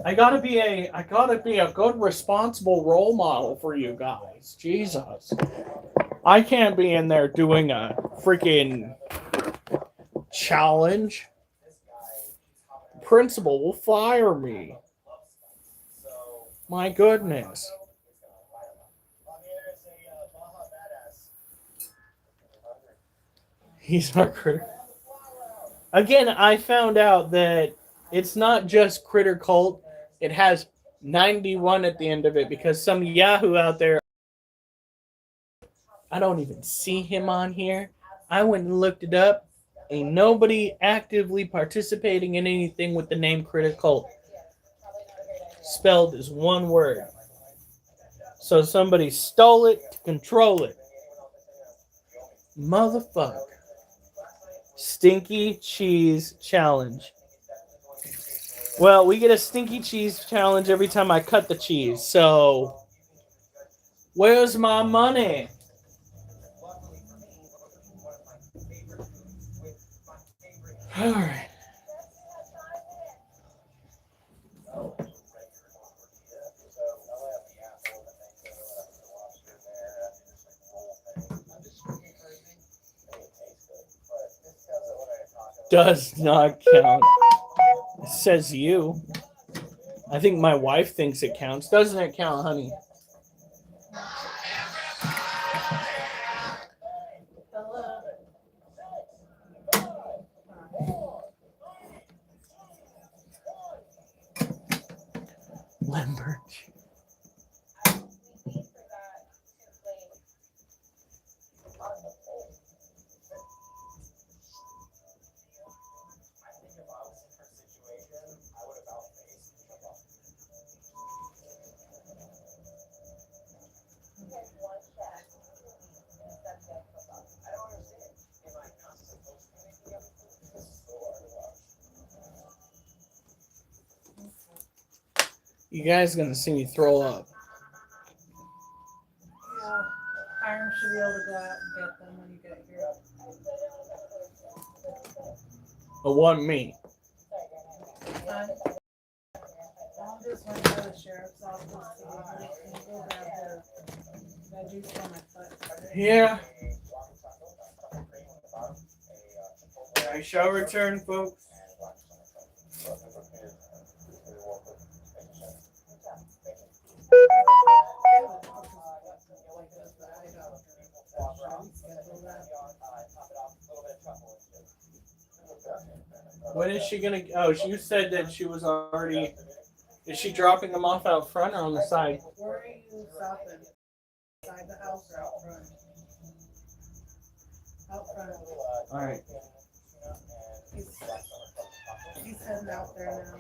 I gotta be a good, responsible role model for you guys. Jesus. I can't be in there doing a freaking challenge. Principal will fire me. My goodness. He's our critter. Again, I found out that it's not just Critter Cult. It has 91 at the end of it because some Yahoo out there. I don't even see him on here. I went and looked it up. Ain't nobody actively participating in anything with the name Critter Cult. Spelled as one word. So somebody stole it to control it. Motherfucker. Stinky cheese challenge. Well, we get a stinky cheese challenge every time I cut the cheese. So, where's my money? All right. Does not count. It says you. I think my wife thinks it counts. Doesn't it count, honey? Lambert. You guys gonna see me throw up. Yeah, Hiram should be able to go out and get them when you get here. But what me? I'll just went to the sheriff's office to go grab the veggies for my foot. Yeah. I shall return, folks. When is she gonna? Oh, you said that she was already Is she dropping them off out front or on the side? Where are you stopping? Inside the house or out front? Out front. All right. He's heading out there now.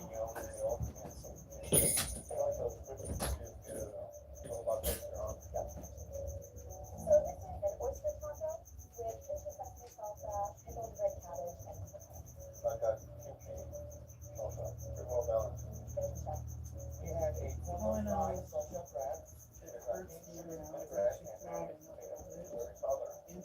All I know is it hurts me now. It's actually throbbing a little bit. Into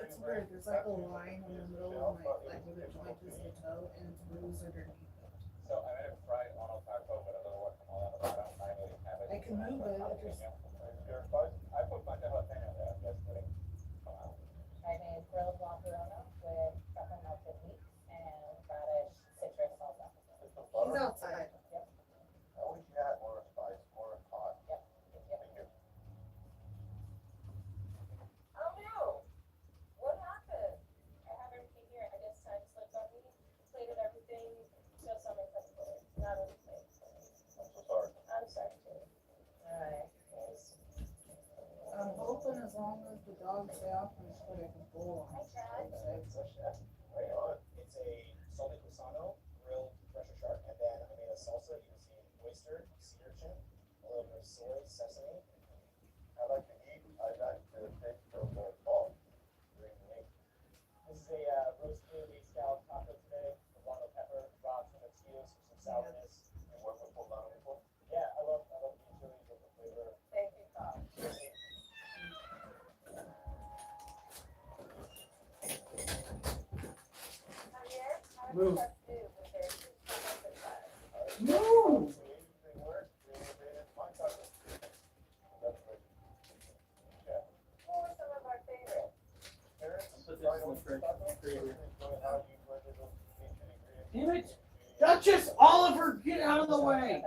It's weird. There's like a line in the middle of my, like where the joint is the toe, and it's bruised underneath it. I can move it. I just I made grilled macaroni with pepper melted wheat and radish citrus salsa. he's outside. Oh no! What happened? I have everything here. I guess time slipped on me. Plated everything. Just on my plate. Not on the plate. I'm sorry too. Alright. I'm hoping as long as the dogs stay off my foot, I can go on. Hi, Chad. It's a salted gusano, grilled pressure shark, and then I made a salsa using oyster, sea urchin, a little bit of soy, sesame. I like to eat. I like to take from the fall. This is a roasted beef scallop taco today, with guano pepper, raw tomatoes, some sourness. You work with poblano before? Yeah, I love beef chilies with the flavor. Thank you, Tom. Move. Move! Damn it! Duchess Oliver, get out of the way!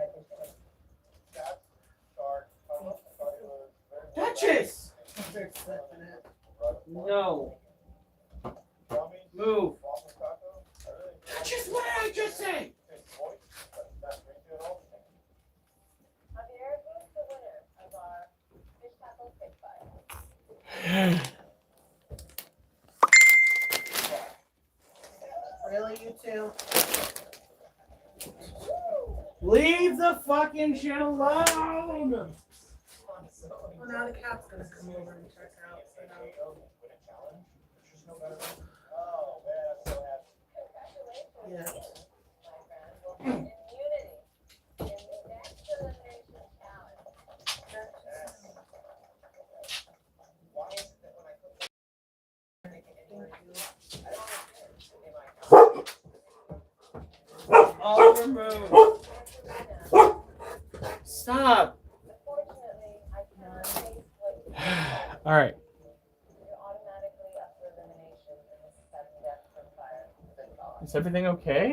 Duchess! They're slipping it. No. Move. Duchess, what did I just say? Javier, who's the winner of our fish taco pig fight? Really, you two? Leave the fucking shit alone! Well, now the cat's gonna come over and check out. So now, yeah. My friend. Immunity in the next elimination challenge. Oliver, move. Stop. Unfortunately, I cannot taste what you All right. You're automatically up for elimination in this sudden death from fire. Is everything okay?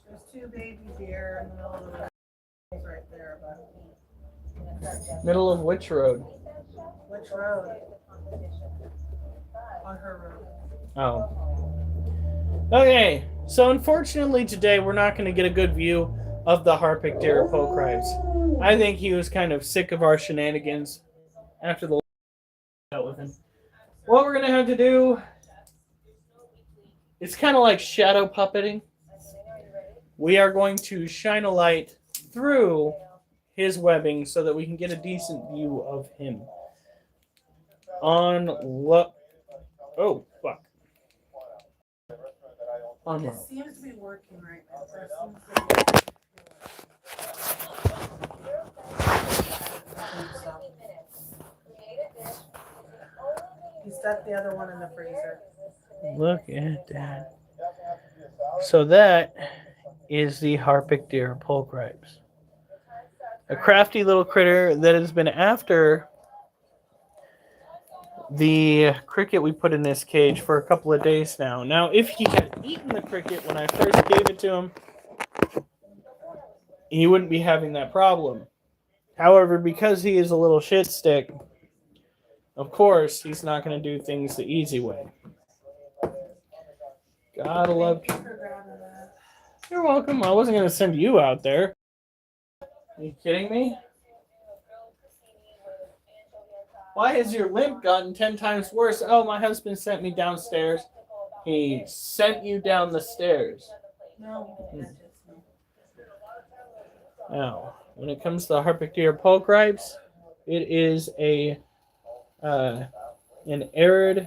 There's two baby deer in the middle of the road. He's right there, but Middle of which road? which road? On her road. Oh. Okay, so unfortunately today we're not going to get a good view of the Harpic deer Pokrives. I think he was kind of sick of our shenanigans after the dealt with him. What we're going to have to do, it's kind of like shadow puppeting. We are going to shine a light through his webbing so that we can get a decent view of him. Oh, fuck. On It low. seems to be working right now. So it seems to be- He stuck the other one in the freezer. Look at that. So that is the Harpic deer Pokrives. A crafty little critter that has been after the cricket we put in this cage for a couple of days now. Now, if he had eaten the cricket when I first gave it to him, he wouldn't be having that problem. However, because he is a little shit stick, of course, he's not going to do things the easy way. Gotta love. Thank you for grabbing that. You're welcome. I wasn't going to send you out there. Are you kidding me? Why has your limp gotten 10 times worse? Oh, my husband sent me downstairs. He sent you down the stairs. No, that's just me. Now, when it comes to the Harpictier pulchripes, it is an arid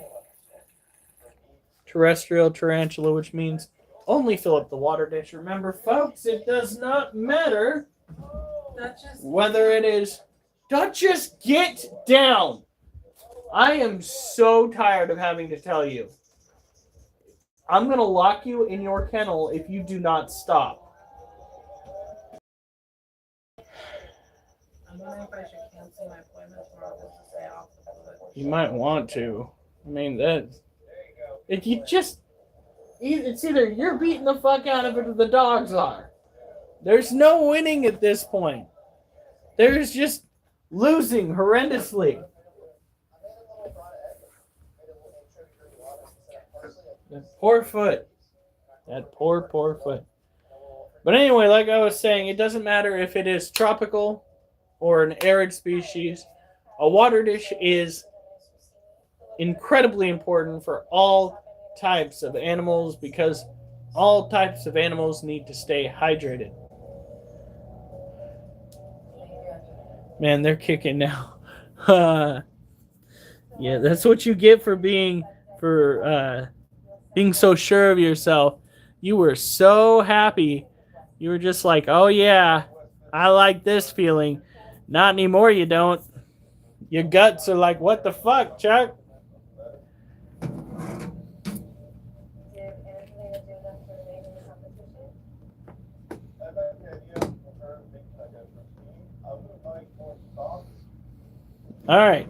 terrestrial tarantula, which means only fill up the water dish. Remember, folks, it does not matter That's just whether it is. Don't just get down. I am so tired of having to tell you. I'm going to lock you in your kennel if you do not stop. I'm wondering if I should cancel my appointment tomorrow just to stay off the foot. You might want to. I mean, that's. If you just. It's either you're beating the fuck out of it or the dogs are. There's no winning at this point. There's just losing horrendously. That poor foot. That poor foot. But anyway, like I was saying, it doesn't matter if it is tropical or an arid species. A water dish is incredibly important for all types of animals because all types of animals need to stay hydrated. Man, they're kicking now. Yeah, that's what you get for being so sure of yourself. You were so happy. You were just like, oh yeah, I like this feeling. Not anymore, you don't. Your guts are like, what the fuck, Chuck? Did Angelina do enough to remain in the competition? All right.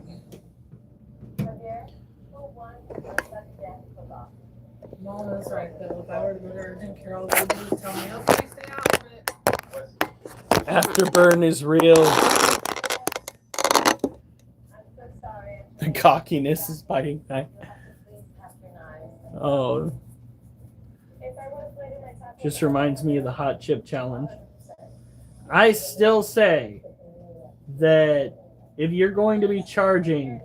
Javier, who won the sudden death football? Mom is right though. If I were to go to urgent care, all they would do is tell me, okay, stay out of it. Afterburn is real. I'm so sorry. The cockiness is biting back. Please tap your knives. Oh, If I was letting my top just reminds me of the hot chip challenge. I still say that if you're going to be charging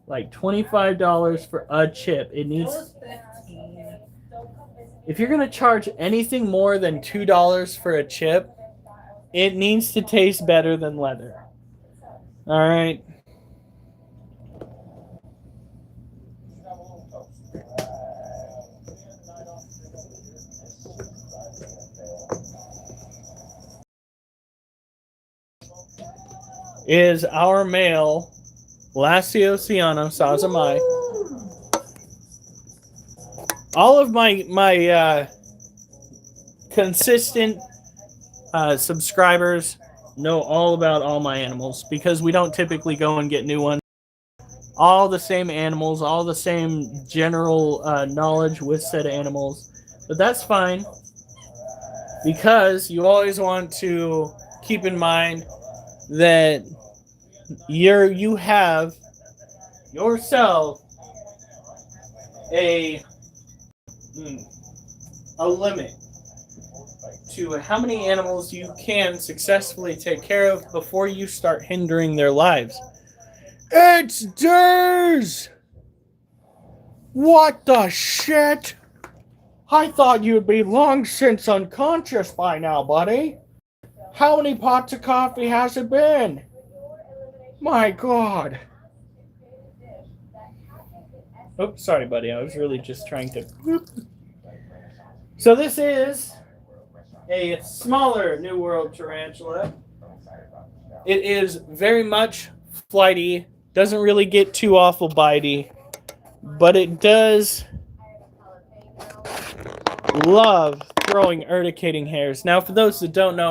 like $25 for a chip, it It needs. was 15. If you're gonna charge anything more than $2 for a chip, it needs to taste better than leather. All right. Is our male Lasiociano sazamai. All of my consistent subscribers know all about all my animals because we don't typically go and get new ones. All the same animals, all the same general knowledge with said animals. But that's fine because you always want to keep in mind that you have yourself a limit to how many animals you can successfully take care of before you start hindering their lives. It's Durs! What the shit? I thought you'd be long since unconscious by now, buddy. How many pots of coffee has it been? My God. Oops, sorry, buddy. I was really just trying to. So this is a smaller New World tarantula. It is very much flighty. Doesn't really get too awful bitey. But it does love throwing urticating hairs. Now, for those that don't know,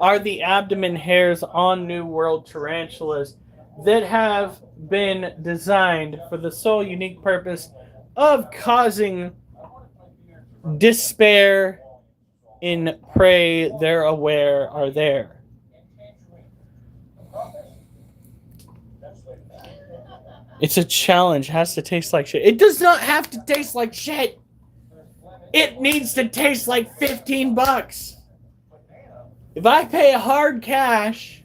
are the abdomen hairs on New World tarantulas that have been designed for the sole unique purpose of causing despair in prey they're aware are there. It's a challenge. It has to taste like shit. It does not have to taste like shit. It needs to taste like $15. If I pay hard cash,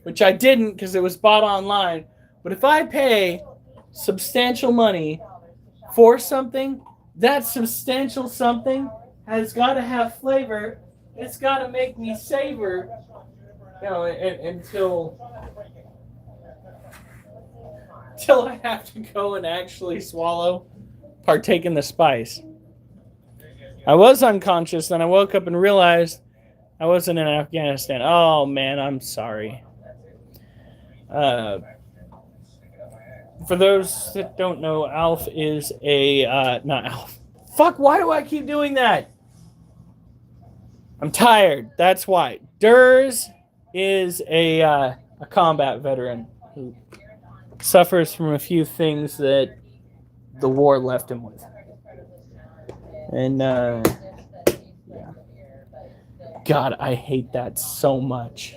which I didn't because it was bought online, but if I pay substantial money for something, that substantial something has got to have flavor. It's got to make me savor, until I have to go and actually partake in the spice. I was unconscious, then I woke up and realized I wasn't in Afghanistan. Oh man, I'm sorry. For those that don't know, Alf is not Alf. Fuck, why do I keep doing that? I'm tired. That's why. Durs is a combat veteran who suffers from a few things that the war left him with. And, yeah. God, I hate that so much.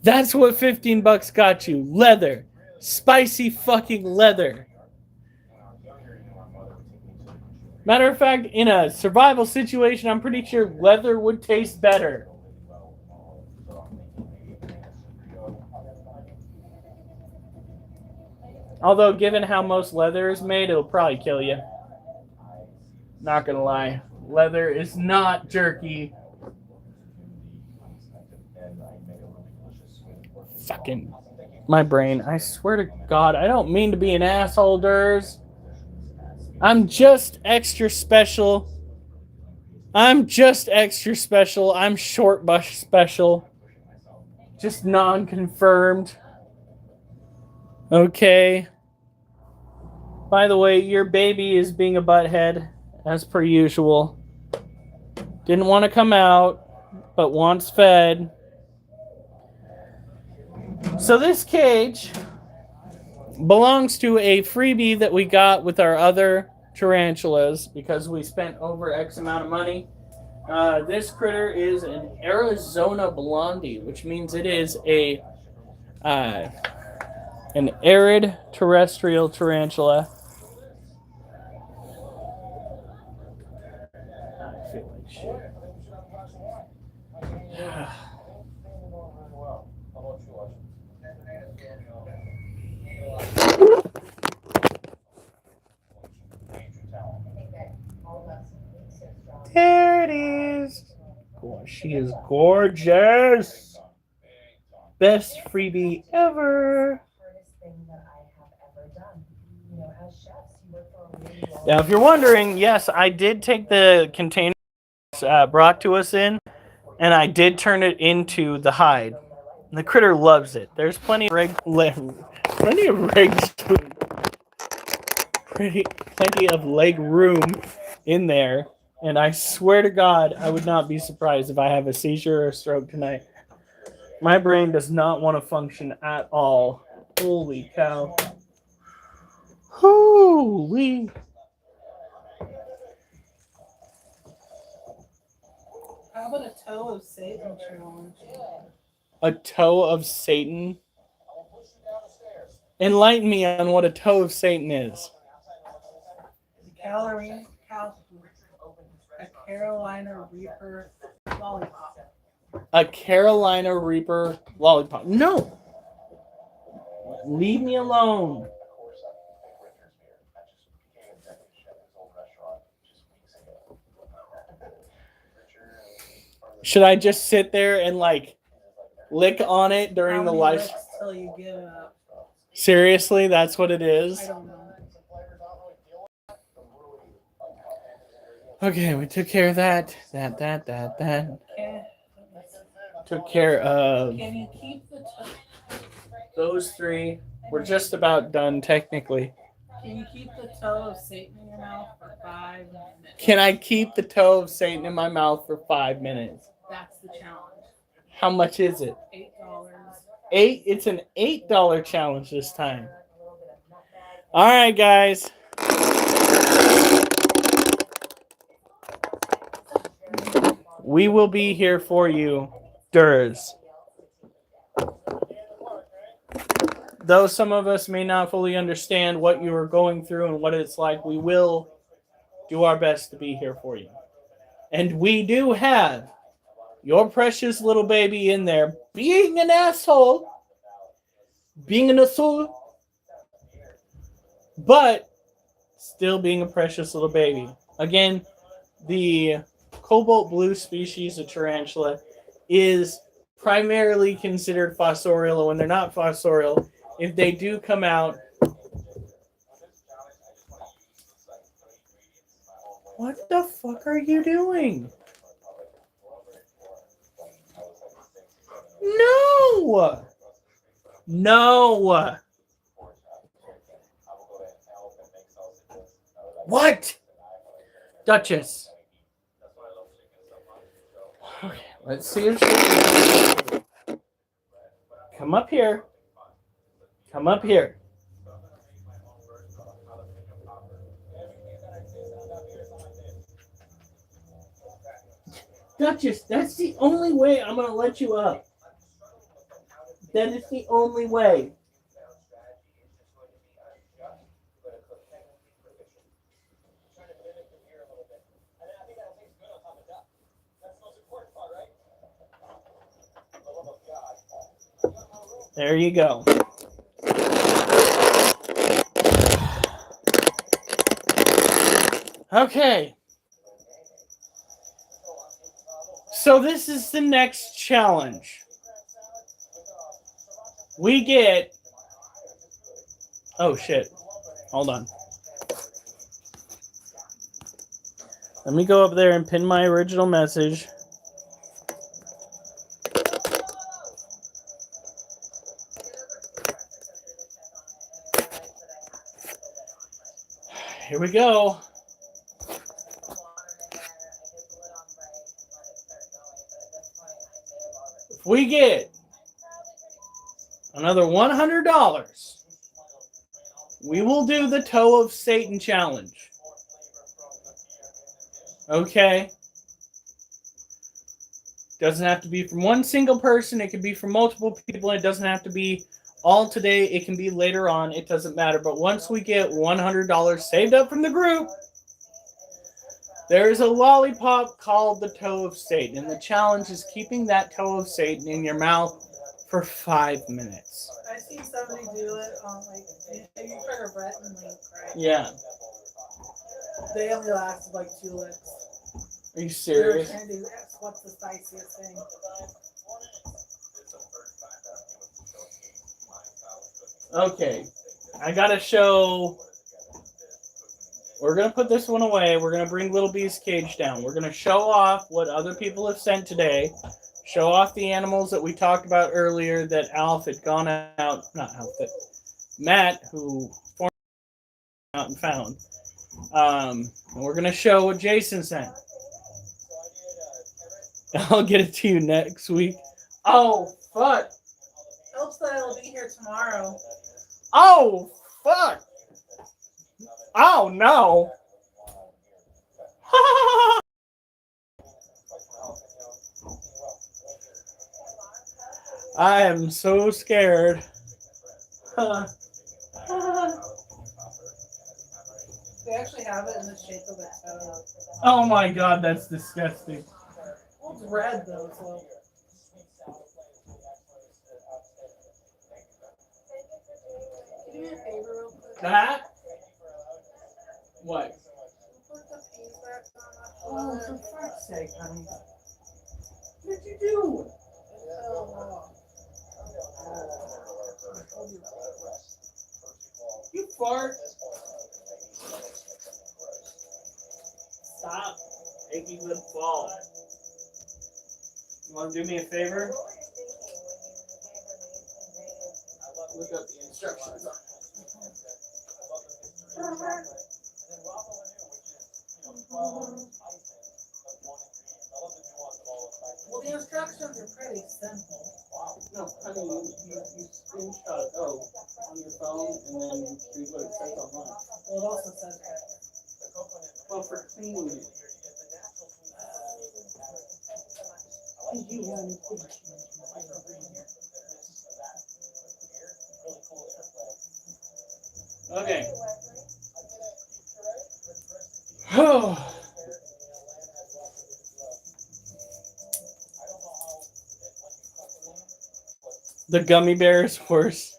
That's what $15 got you. Leather. Spicy fucking leather. Matter of fact, in a survival situation, I'm pretty sure leather would taste better. Although, given how most leather is made, it'll probably kill you. Not gonna lie. Leather is not jerky. Fucking my brain. I swear to God, I don't mean to be an asshole, Durs. I'm just extra special. I'm short bush special. Just non-confirmed. Okay. By the way, your baby is being a butthead, as per usual. Didn't want to come out, but wants fed. So this cage belongs to a freebie that we got with our other tarantulas because we spent over X amount of money. This critter is an Arizona Blondie, which means it is an arid terrestrial tarantula. I feel like shit. There it is. Boy, she is gorgeous. Best freebie ever. Now, if you're wondering, yes, I did take the container brought to us in, and I did turn it into the hide. The critter loves it. There's plenty of plenty of leg room in there. And I swear to God, I would not be surprised if I have a seizure or a stroke tonight. My brain does not want to function at all. Holy cow. Holy. How about a toe of Satan challenge? A toe of Satan? Enlighten me on what a toe of Satan is. A Carolina Reaper lollipop. A Carolina Reaper lollipop. No. Leave me alone. Should I just sit there and lick on it during the live? Till you give it up. Seriously, that's what it is? I don't know. Okay, we took care of that. Okay. Took care of Can you keep the toe? those three. We're just about done, technically. Can you keep the toe of Satan in your mouth for 5 minutes? Can I keep the toe of Satan in my mouth for 5 minutes? That's the challenge. How much is it? $8. It's an $8 challenge this time. All right, guys. We will be here for you, Durs. Though some of us may not fully understand what you are going through and what it's like, we will do our best to be here for you. And we do have your precious little baby in there being an asshole, but still being a precious little baby. Again, the cobalt blue species of tarantula is primarily considered fossorial, and when they're not fossorial, if they do come out. What the fuck are you doing? No! No! What? Duchess. Okay, let's see if she... Come up here. Come up here. Duchess, that's the only way I'm going to let you up. That is the only way. There you go. Okay. So this is the next challenge. We get... Oh, shit. Hold on. Let me go up there and pin my original message. Here we go. If we get another $100, we will do the Toe of Satan challenge. Okay? Doesn't have to be from one single person. It can be from multiple people. It doesn't have to be all today. It can be later on. It doesn't matter. But once we get $100 saved up from the group, there is a lollipop called the Toe of Satan. And the challenge is keeping that Toe of Satan in your mouth for 5 minutes. I see somebody do it on you heard of Brett and Link, right? Yeah. They only lasted 2 licks. Are you serious? They were trying to do what's the spiciest thing. Okay. I gotta show... We're going to put this one away. We're going to bring Little B's cage down. We're going to show off what other people have sent today. Show off the animals that we talked about earlier that Alf had gone out. Not Alf, but Matt, who out and found. And we're going to show what Jason sent. I'll get it to you next week. Oh, fuck. Hope that it'll be here tomorrow. Oh, fuck. Oh, no. I am so scared. They actually have it in the shape of a toe. Oh my god, that's disgusting. Well, it's red though, so. Can you do me a favor real quick? That? What? Put the piece back on. Oh, for fuck's sake, honey. What did you do? You fart. Stop making them fall. You want to do me a favor? Look up the instructions on it. Well, the instructions are pretty simple. No, honey, you screenshot on your phone and then you read what it says online. Well, it also says that. Well, for cleaning it. You want to put Okay. Oh. The gummy bear is worse.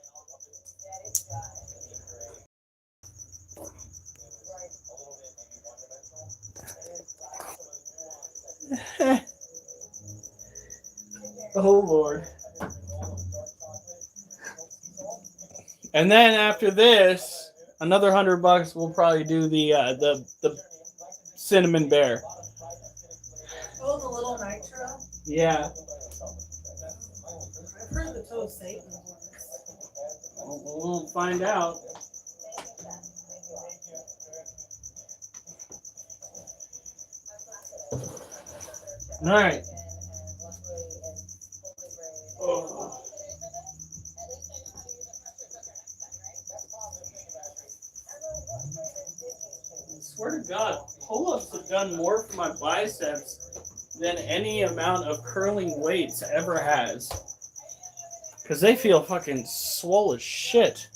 Oh Lord. And then after this, another $100 we'll probably do the cinnamon bear. Oh, the little nitro? Yeah. I've heard the toe Satan works. We'll find out. All right. Oh. I swear to God, pull-ups have done more for my biceps than any amount of curling weights ever has. Because they feel fucking swole as shit.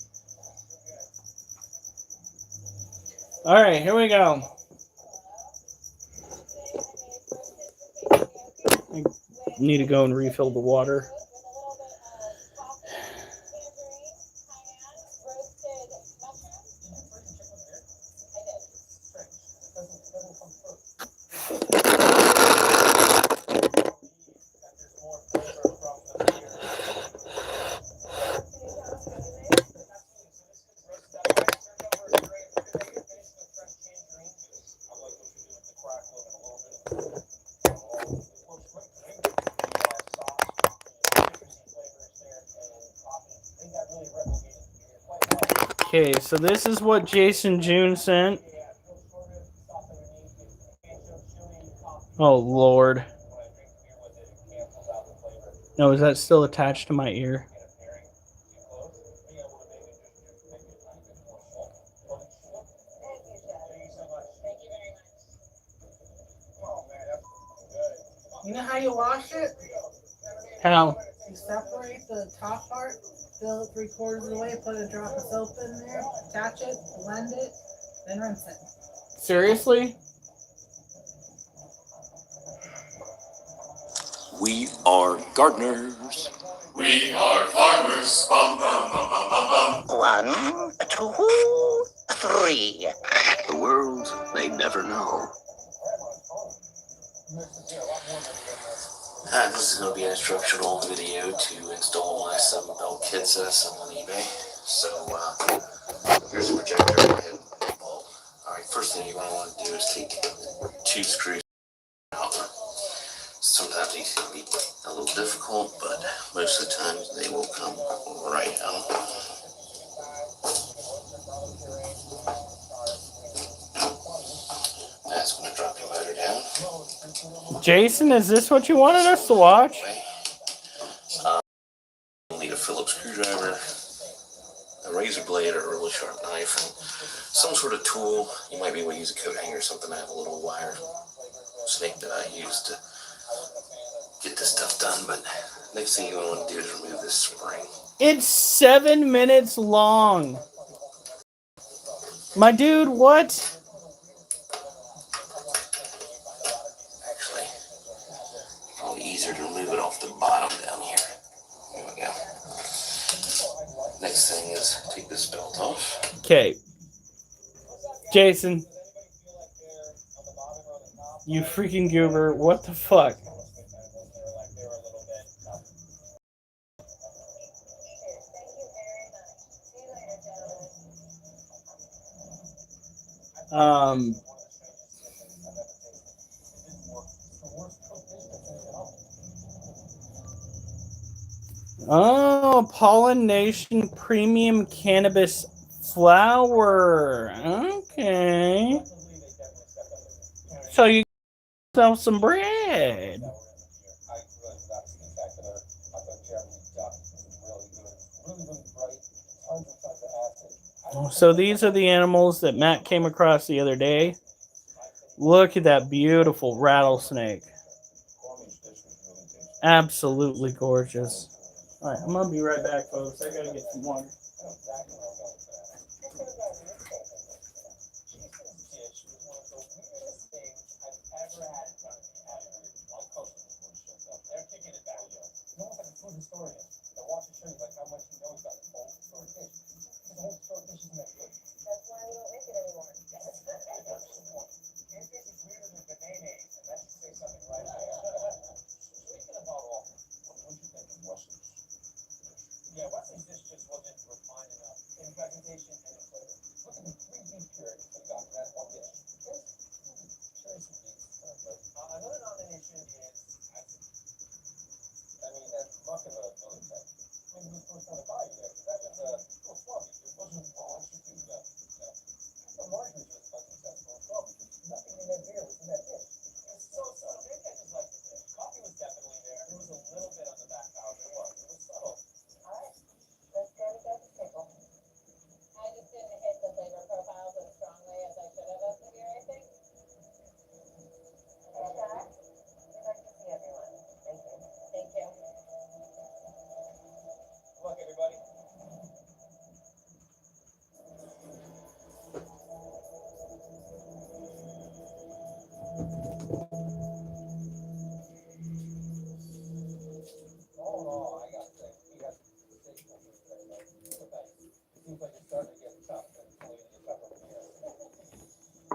All right, here we go. I need to go and refill the water. Okay, so this is what Jason June sent. Oh, Lord. No, is that still attached to my ear? You know how you wash it? How? You separate the top part, fill it 3/4 of the way, put a drop of soap in there, attach it, blend it, then rinse it. Seriously? We are gardeners. We are farmers. Bum, bum, bum, bum, bum, bum. 1, 2, 3. The world may never know. This is going to be an instructional video to install my 7-belt kit set I sell on eBay. So, here's a projector. Alright, first thing you're going to want to do is take 2 screws out. Sometimes these can be a little difficult, but most of the time they will come right out. That's going to drop your motor down. Jason, is this what you wanted us to watch? You'll need a Phillips screwdriver, a razor blade or a really sharp knife, and some sort of tool. You might be able to use a coat hanger or something. I have a little wire snake that I use to get this stuff done, but next thing you're going to want to do is remove this spring. It's 7 minutes long. My dude, what? Actually, probably easier to remove it off the bottom down here. There we go. Next thing is take this belt off. Okay. Jason. You freaking goober. What the fuck? Oh, Pollination Premium Cannabis Flower. Okay. So you sell some bread. So these are the animals that Matt came across the other day. Look at that beautiful rattlesnake. Absolutely gorgeous. All right, I'm going to be right back, folks. I got to get some water.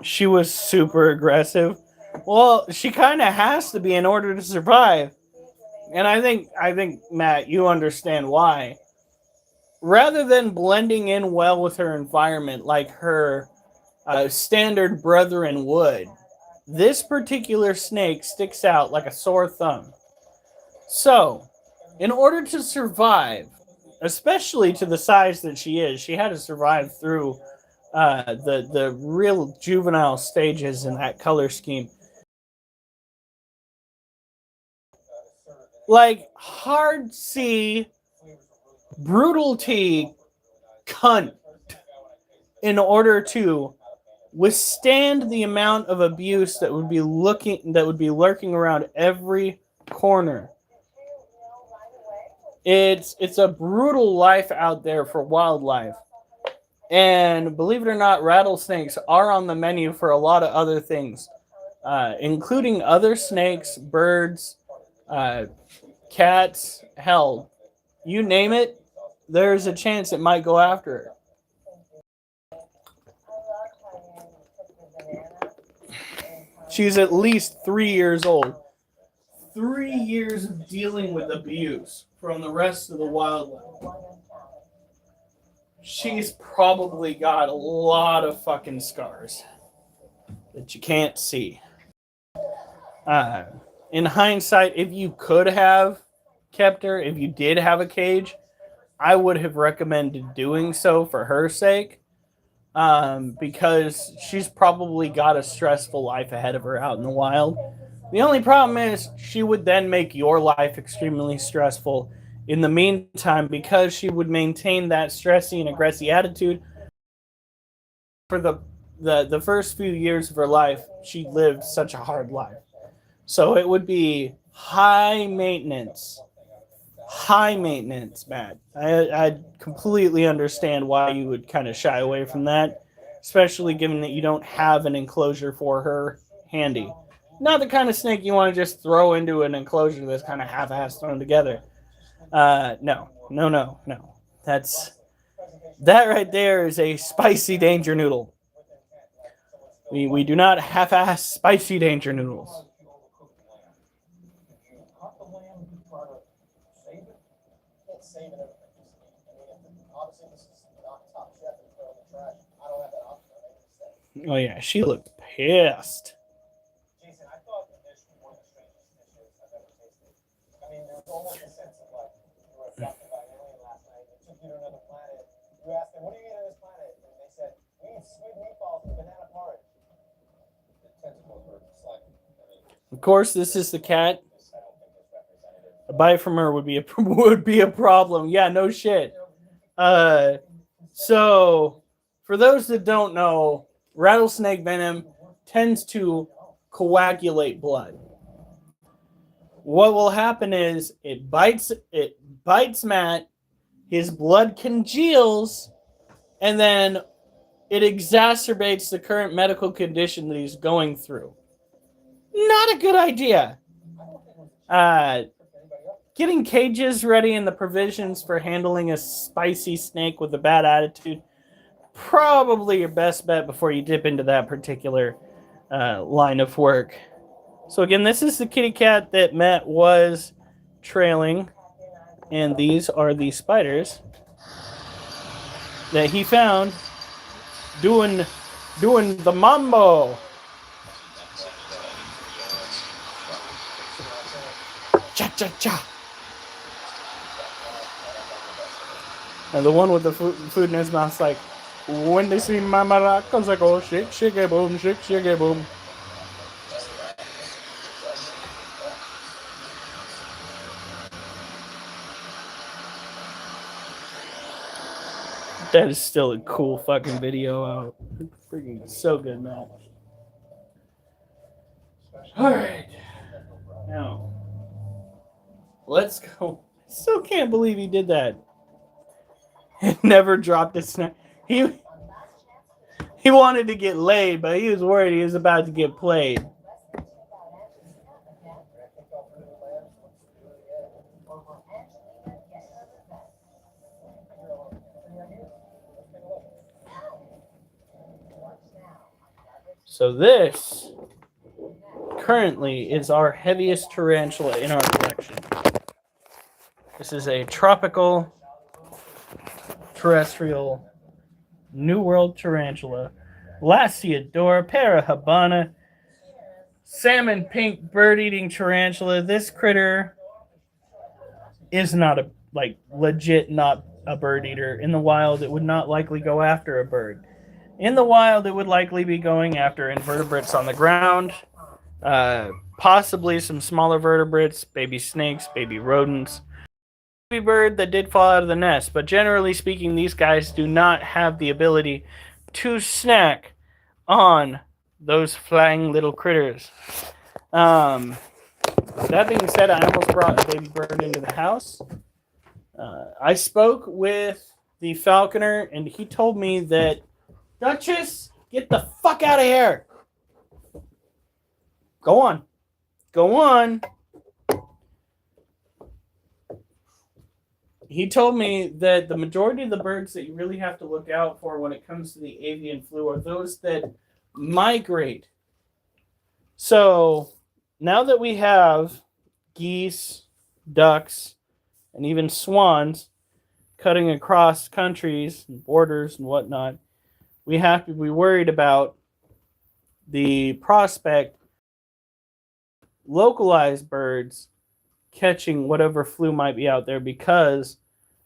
She was super aggressive. Well, she kind of has to be in order to survive. And I think Matt, you understand why. Rather than blending in well with her environment like her standard brethren would, this particular snake sticks out like a sore thumb. So, in order to survive, especially to the size that she is, she had to survive through the real juvenile stages in that color scheme. Like hard C, brutal T, cunt, in order to withstand the amount of abuse that would be lurking around every corner. It's a brutal life out there for wildlife. And believe it or not, rattlesnakes are on the menu for a lot of other things, including other snakes, birds, cats, hell, you name it, there's a chance it might go after it. She's at least 3 years old. 3 years of dealing with abuse from the rest of the wildlife. She's probably got a lot of fucking scars that you can't see. In hindsight, if you could have kept her, if you did have a cage, I would have recommended doing so for her sake. Because she's probably got a stressful life ahead of her out in the wild. The only problem is she would then make your life extremely stressful in the meantime, because she would maintain that stressy and aggressive attitude for the first few years of her life. She lived such a hard life. So it would be high maintenance, Matt. I completely understand why you would kind of shy away from that, especially given that you don't have an enclosure for her handy. Not the kind of snake you want to just throw into an enclosure that's kind of half-assed thrown together. No. That right there is a spicy danger noodle. We do not half-ass spicy danger noodles. Oh yeah, she looked pissed. Jason, I thought the dish was one of the strangest dishes I've ever tasted. I mean, there's almost a sense of like you were abducted by an alien last night. They took you to another planet. You asked them, "What do you eat on this planet?" And they said, "We eat sweet meatballs and banana porridge." The tentacles were like. Of course, this is the cat. A bite from her would be a problem. Yeah, no shit. So For those that don't know, rattlesnake venom tends to coagulate blood. What will happen is it bites Matt, his blood congeals, and then it exacerbates the current medical condition that he's going through. Not a good idea. Getting cages ready and the provisions for handling a spicy snake with a bad attitude, probably your best bet before you dip into that particular line of work. So again, this is the kitty cat that Matt was trailing, and these are the spiders that he found doing the mambo. Cha cha cha. And the one with the food in his mouth's like, when they see my maracas, I go shake, shake, a boom, shake, shake, a boom. That is still a cool fucking video out. Freaking so good, man. Alright. Now, let's go. Still can't believe he did that. He never dropped a snap. He wanted to get laid, but he was worried he was about to get played. So this currently is our heaviest tarantula in our collection. This is a tropical terrestrial New World tarantula, Lasiodora parahabana, salmon pink bird-eating tarantula. This critter is not a legit not a bird eater. In the wild, it would not likely go after a bird. In the wild, it would likely be going after invertebrates on the ground, possibly some smaller vertebrates, baby snakes, baby rodents. Baby bird that did fall out of the nest, but generally speaking, these guys do not have the ability to snack on those flying little critters. That being said, I almost brought a baby bird into the house. I spoke with the falconer, and he told me that, Duchess, get the fuck out of here. Go on. Go on. He told me that the majority of the birds that you really have to look out for when it comes to the avian flu are those that migrate. So now that we have geese, ducks, and even swans cutting across countries and borders and whatnot, we have to be worried about the prospect localized birds catching whatever flu might be out there because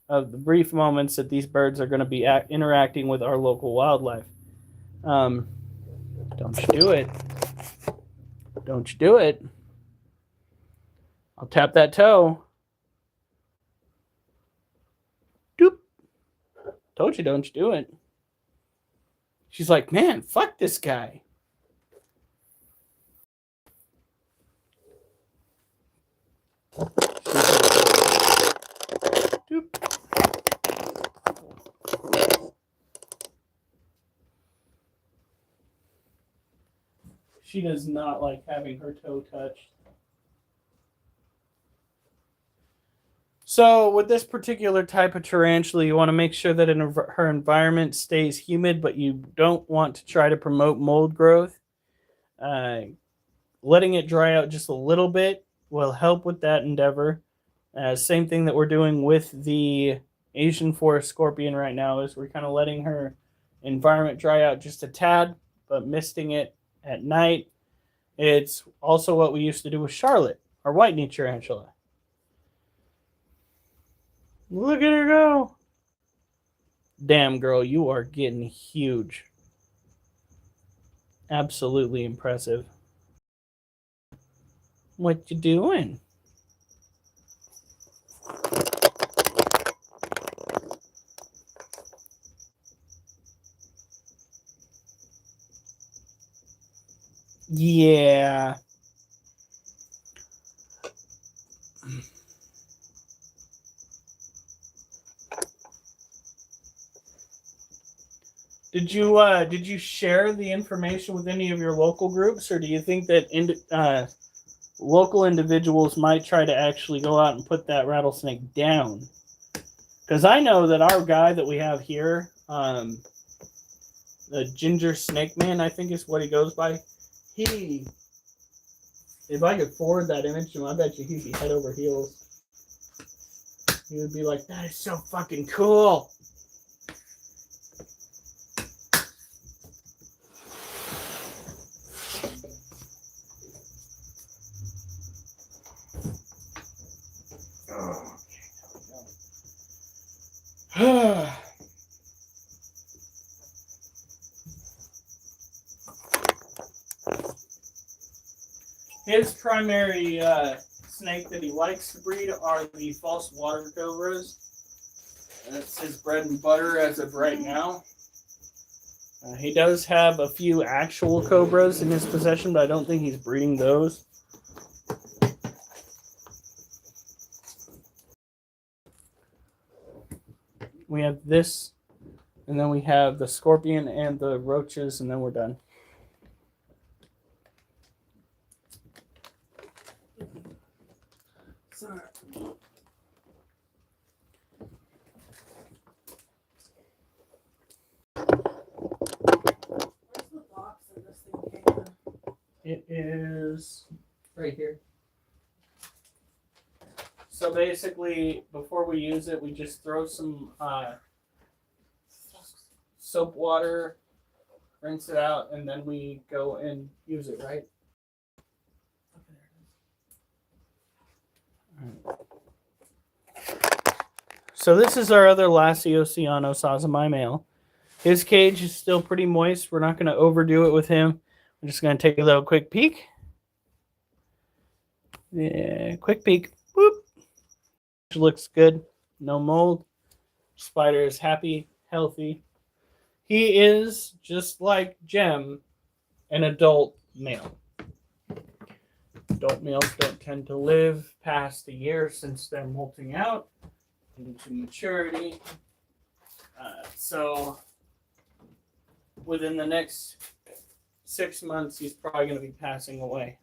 of the brief moments that these birds are going to be interacting with our local wildlife. Don't you do it. Don't you do it. I'll tap that toe. Doop. Told you, don't you do it. She's like, man, fuck this guy. Doop. She does not like having her toe touched. So with this particular type of tarantula, you want to make sure that her environment stays humid, but you don't want to try to promote mold growth. Letting it dry out just a little bit will help with that endeavor. Same thing that we're doing with the Asian forest scorpion right now is we're kind of letting her environment dry out just a tad, but misting it at night. It's also what we used to do with Charlotte, our white-knee tarantula. Look at her go. Damn, girl, you are getting huge. Absolutely impressive. What you doing? Yeah. Did you share the information with any of your local groups, or do you think that local individuals might try to actually go out and put that rattlesnake down? Because I know that our guy that we have here, the Ginger Snake Man, I think is what he goes by. He, if I could forward that image to him, I bet you he'd be head over heels. He would be like, "That is so fucking cool." His primary snake that he likes to breed are the false water cobras. That's his bread and butter as of right now. He does have a few actual cobras in his possession, but I don't think he's breeding those. We have this, and then we have the scorpion and the roaches, and then we're done. Sorry. Where's the box that this thing came in? It is right here. So basically, before we use it, we just throw some soap water, rinse it out, and then we go and use it, right? So this is our other Lasiosiano Sazamai male. His cage is still pretty moist. We're not going to overdo it with him. I'm just going to take a little quick peek. Yeah, quick peek. Boop. Looks good. No mold. Spider is happy, healthy. He is, just like Gem, an adult male. Adult males don't tend to live past a year since they're molting out into maturity. So within the next 6 months, he's probably going to be passing away.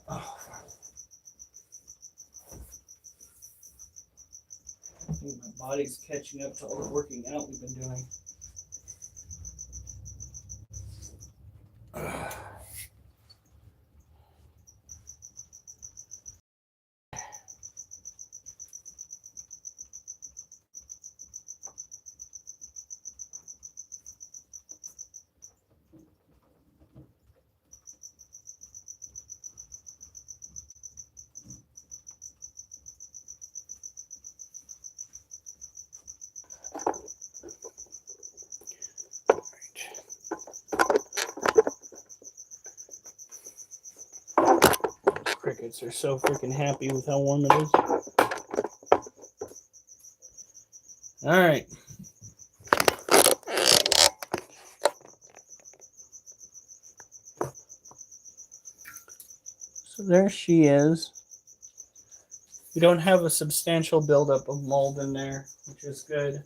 Oh. I think my body's catching up to all the working out we've been doing. Crickets are so freaking happy with how warm it is. All right. So there she is. We don't have a substantial buildup of mold in there, which is good.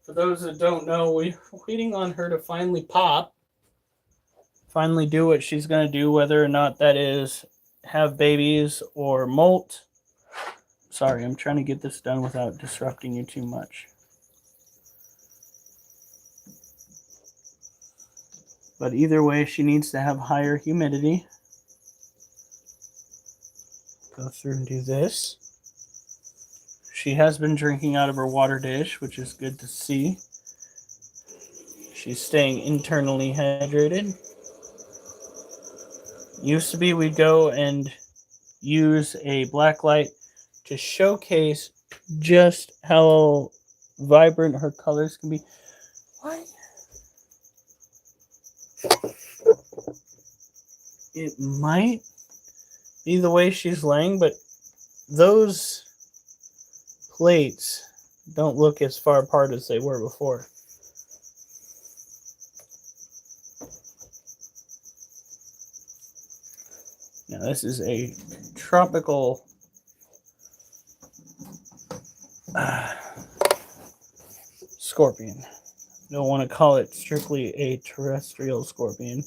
For those that don't know, we're waiting on her to finally pop. Finally do what she's going to do, whether or not that is have babies or molt. Sorry, I'm trying to get this done without disrupting you too much. But either way, she needs to have higher humidity. Go through and do this. She has been drinking out of her water dish, which is good to see. She's staying internally hydrated. Used to be we'd go and use a black light to showcase just how vibrant her colors can be. What? It might be the way she's laying, but those plates don't look as far apart as they were before. Now this is a tropical scorpion. Don't want to call it strictly a terrestrial scorpion,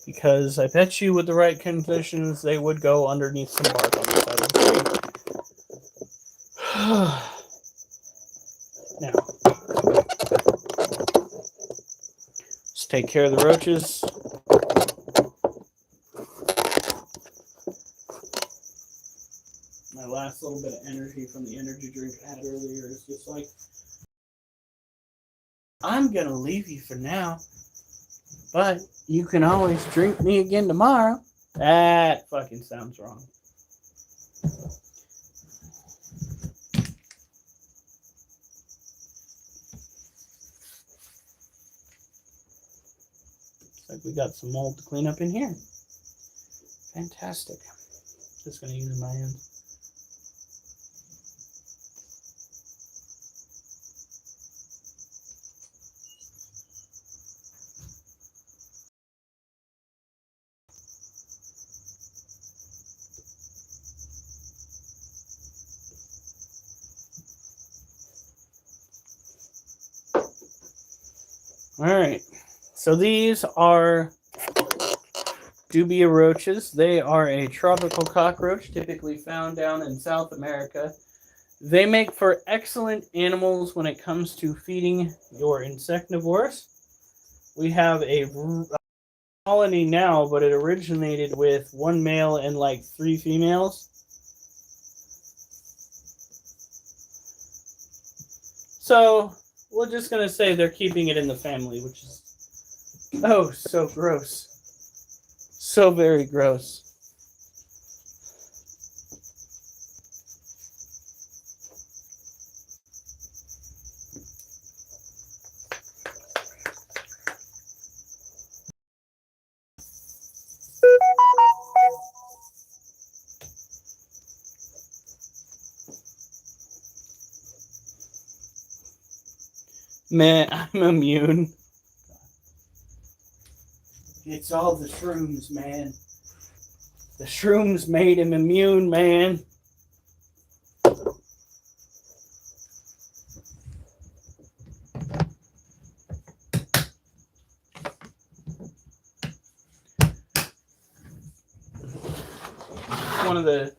because I bet you with the right conditions they would go underneath some bark on the side of the tree. Now, let's take care of the roaches. My last little bit of energy from the energy drink I had earlier is just like, I'm gonna leave you for now, but you can always drink me again tomorrow. That fucking sounds wrong. Looks like we got some mold to clean up in here. Fantastic. Just gonna use my hand. All right, so these are dubia roaches. They are a tropical cockroach, typically found down in South America. They make for excellent animals when it comes to feeding your insectivores. We have a colony now, but it originated with one male and like 3 females. So we're just going to say they're keeping it in the family, which is, oh, so gross. So very gross. Man, I'm immune. It's all the shrooms, man. The shrooms made him immune, man. One of the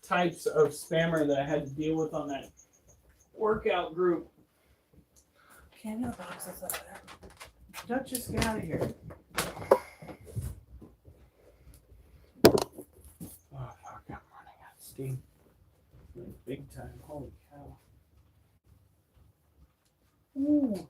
types of spammer that I had to deal with on that workout group. Cameo box is up there. Duchess, get out of here. Oh, fuck, I'm running out of steam. Like, big time. Holy cow. Ooh.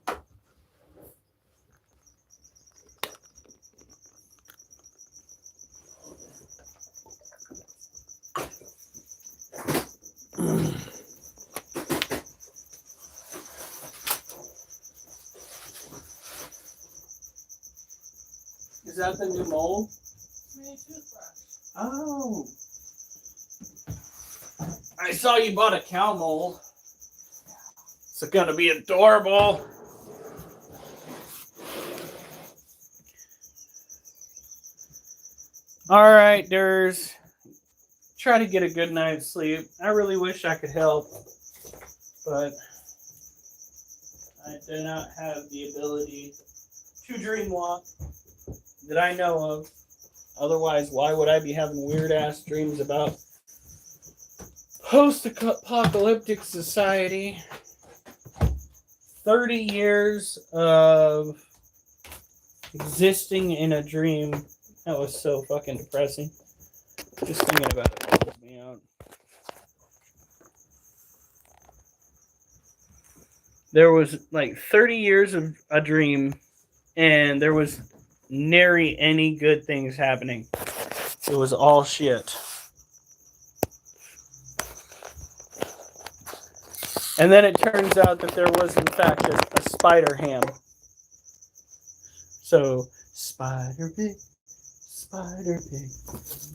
Is that the new mold? Mini toothbrush. Oh. I saw you bought a cow mold. It's gonna be adorable. All right, Durs. Try to get a good night's sleep. I really wish I could help, but I do not have the ability to dream walk that I know of. Otherwise, why would I be having weird ass dreams about post-apocalyptic society? 30 years of existing in a dream. That was so fucking depressing. Just thinking about it pulls me out. There was like 30 years of a dream, and there was nary any good things happening. It was all shit. And then it turns out that there was, in fact, a spider ham. So, Spider Pig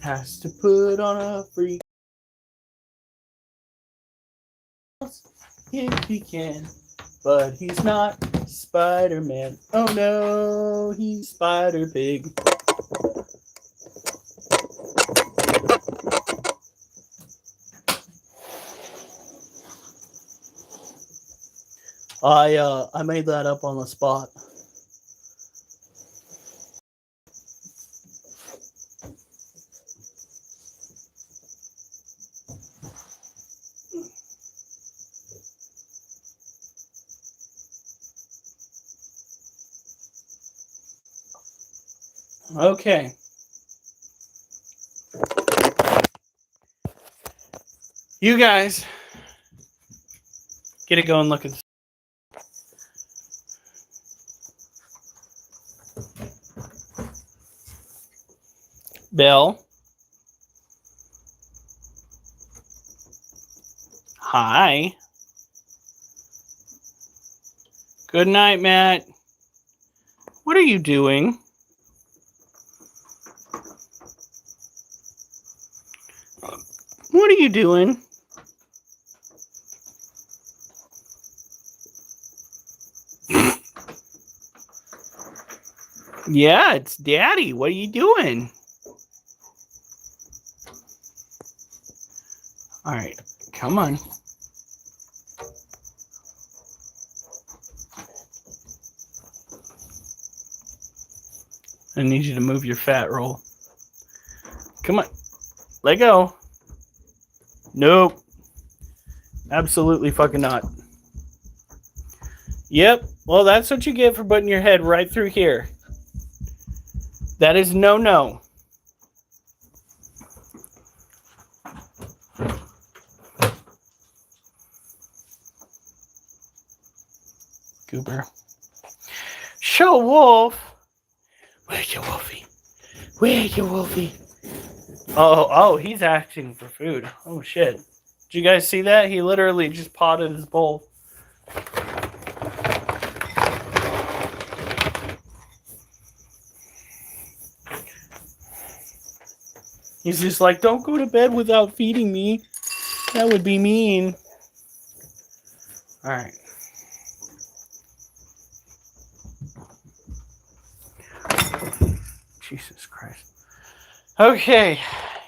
has to put on a freak. if he can. But he's not Spider-Man. Oh no, he's Spider-Pig. I made that up on the spot. Okay. You guys get it going. Look at this. Bill. Hi. Good night, Matt. What are you doing? What are you doing? Yeah, it's Daddy. What are you doing? All right, come on. I need you to move your fat roll. Come on. Let go. Nope. Absolutely fucking not. Yep. Well, that's what you get for putting your head right through here. That is no. Goober. Show Wolf. Where's your Wolfie? Where's your Wolfie? Oh, he's asking for food. Oh, shit. Did you guys see that? He literally just potted his bowl. He's just like, don't go to bed without feeding me. That would be mean. All right. Jesus Christ. Okay.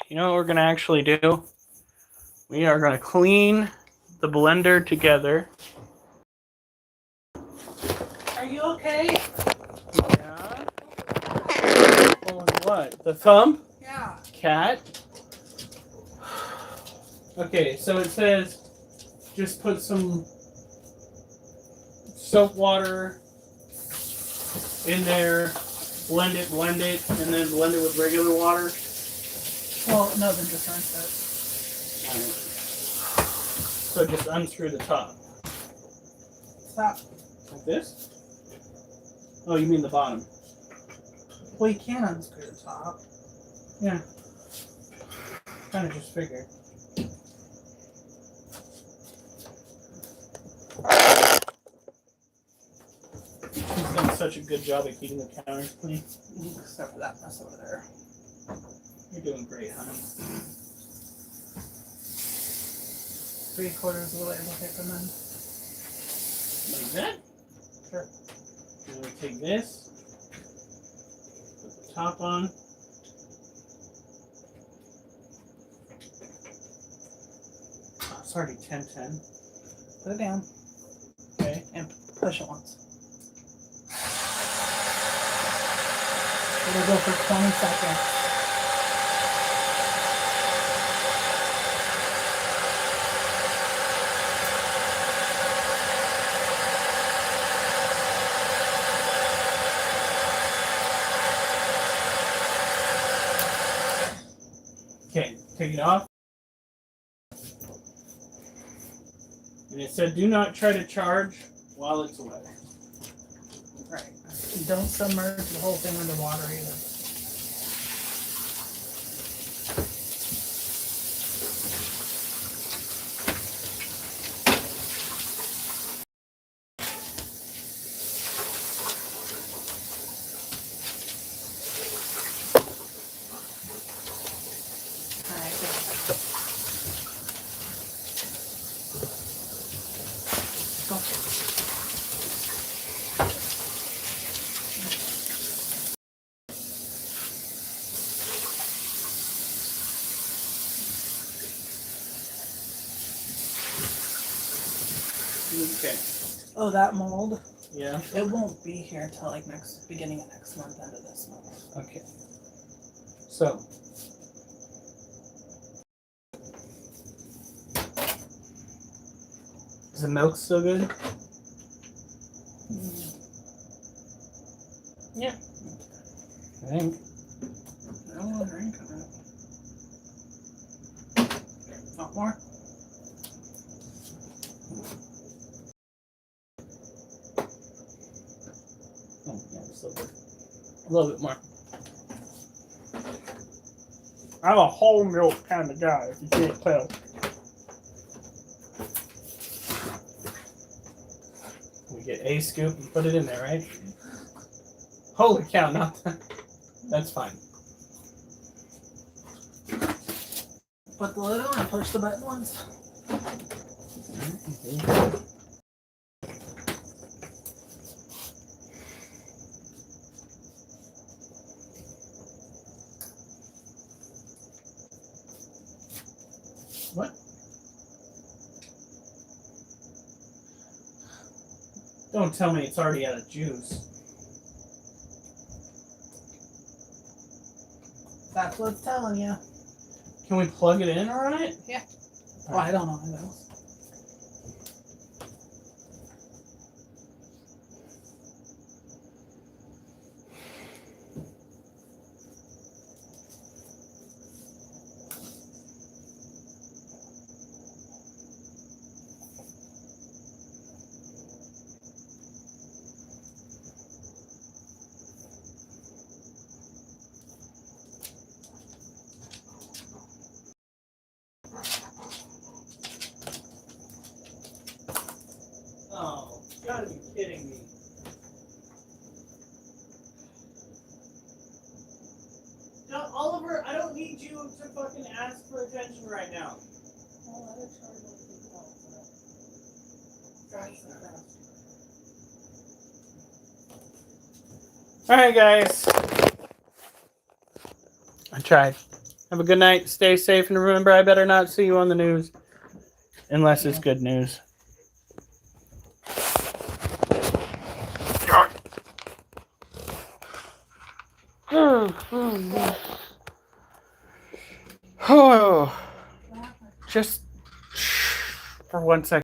You know what we're going to actually do? We are going to clean the blender together. Are you okay? Yeah. Oh, what? The thumb? Yeah. Cat? Okay, so it says just put some soap water in there, blend it, and then blend it with regular water. Well, no, then just rinse it. Right. So just unscrew the top. Stop. Like this? Oh, you mean the bottom? Well, you can unscrew the top. Yeah. Kind of just figured. He's done such a good job at keeping the counters clean. Except for that mess over there. You're doing great, honey. 3/4 of the way we'll take them in. Like that? Sure. I'm going to take this, put the top on. Oh, it's already 10:10. Put it down Okay. and push it once. It'll go for 20 seconds. Okay, take it off. And it said do not try to charge while it's wet. Right. And don't submerge the whole thing underwater either. Okay. Oh, that mold. Yeah. It won't be here till like beginning of next month, end of this month. Okay. So. Is the milk still good? Yeah. I think. I don't want to drink of it. Not more? Oh, yeah, it's still good. A little bit more. I'm a whole milk kind of guy, if you can't tell. We get a scoop and put it in there, right? Holy cow, not that. That's fine. Put the lid on and push the button once. What? Don't tell me it's already out of juice. That's what it's telling you. Can we plug it in or on it? Yeah. Well, I don't know. I know. Oh, you gotta be kidding me. No, Oliver, I don't need you to fucking ask for attention right now. Alright, guys. I tried. Have a good night. Stay safe. And remember, I better not see you on the news. Unless it's good news. Oh, just for 1 second.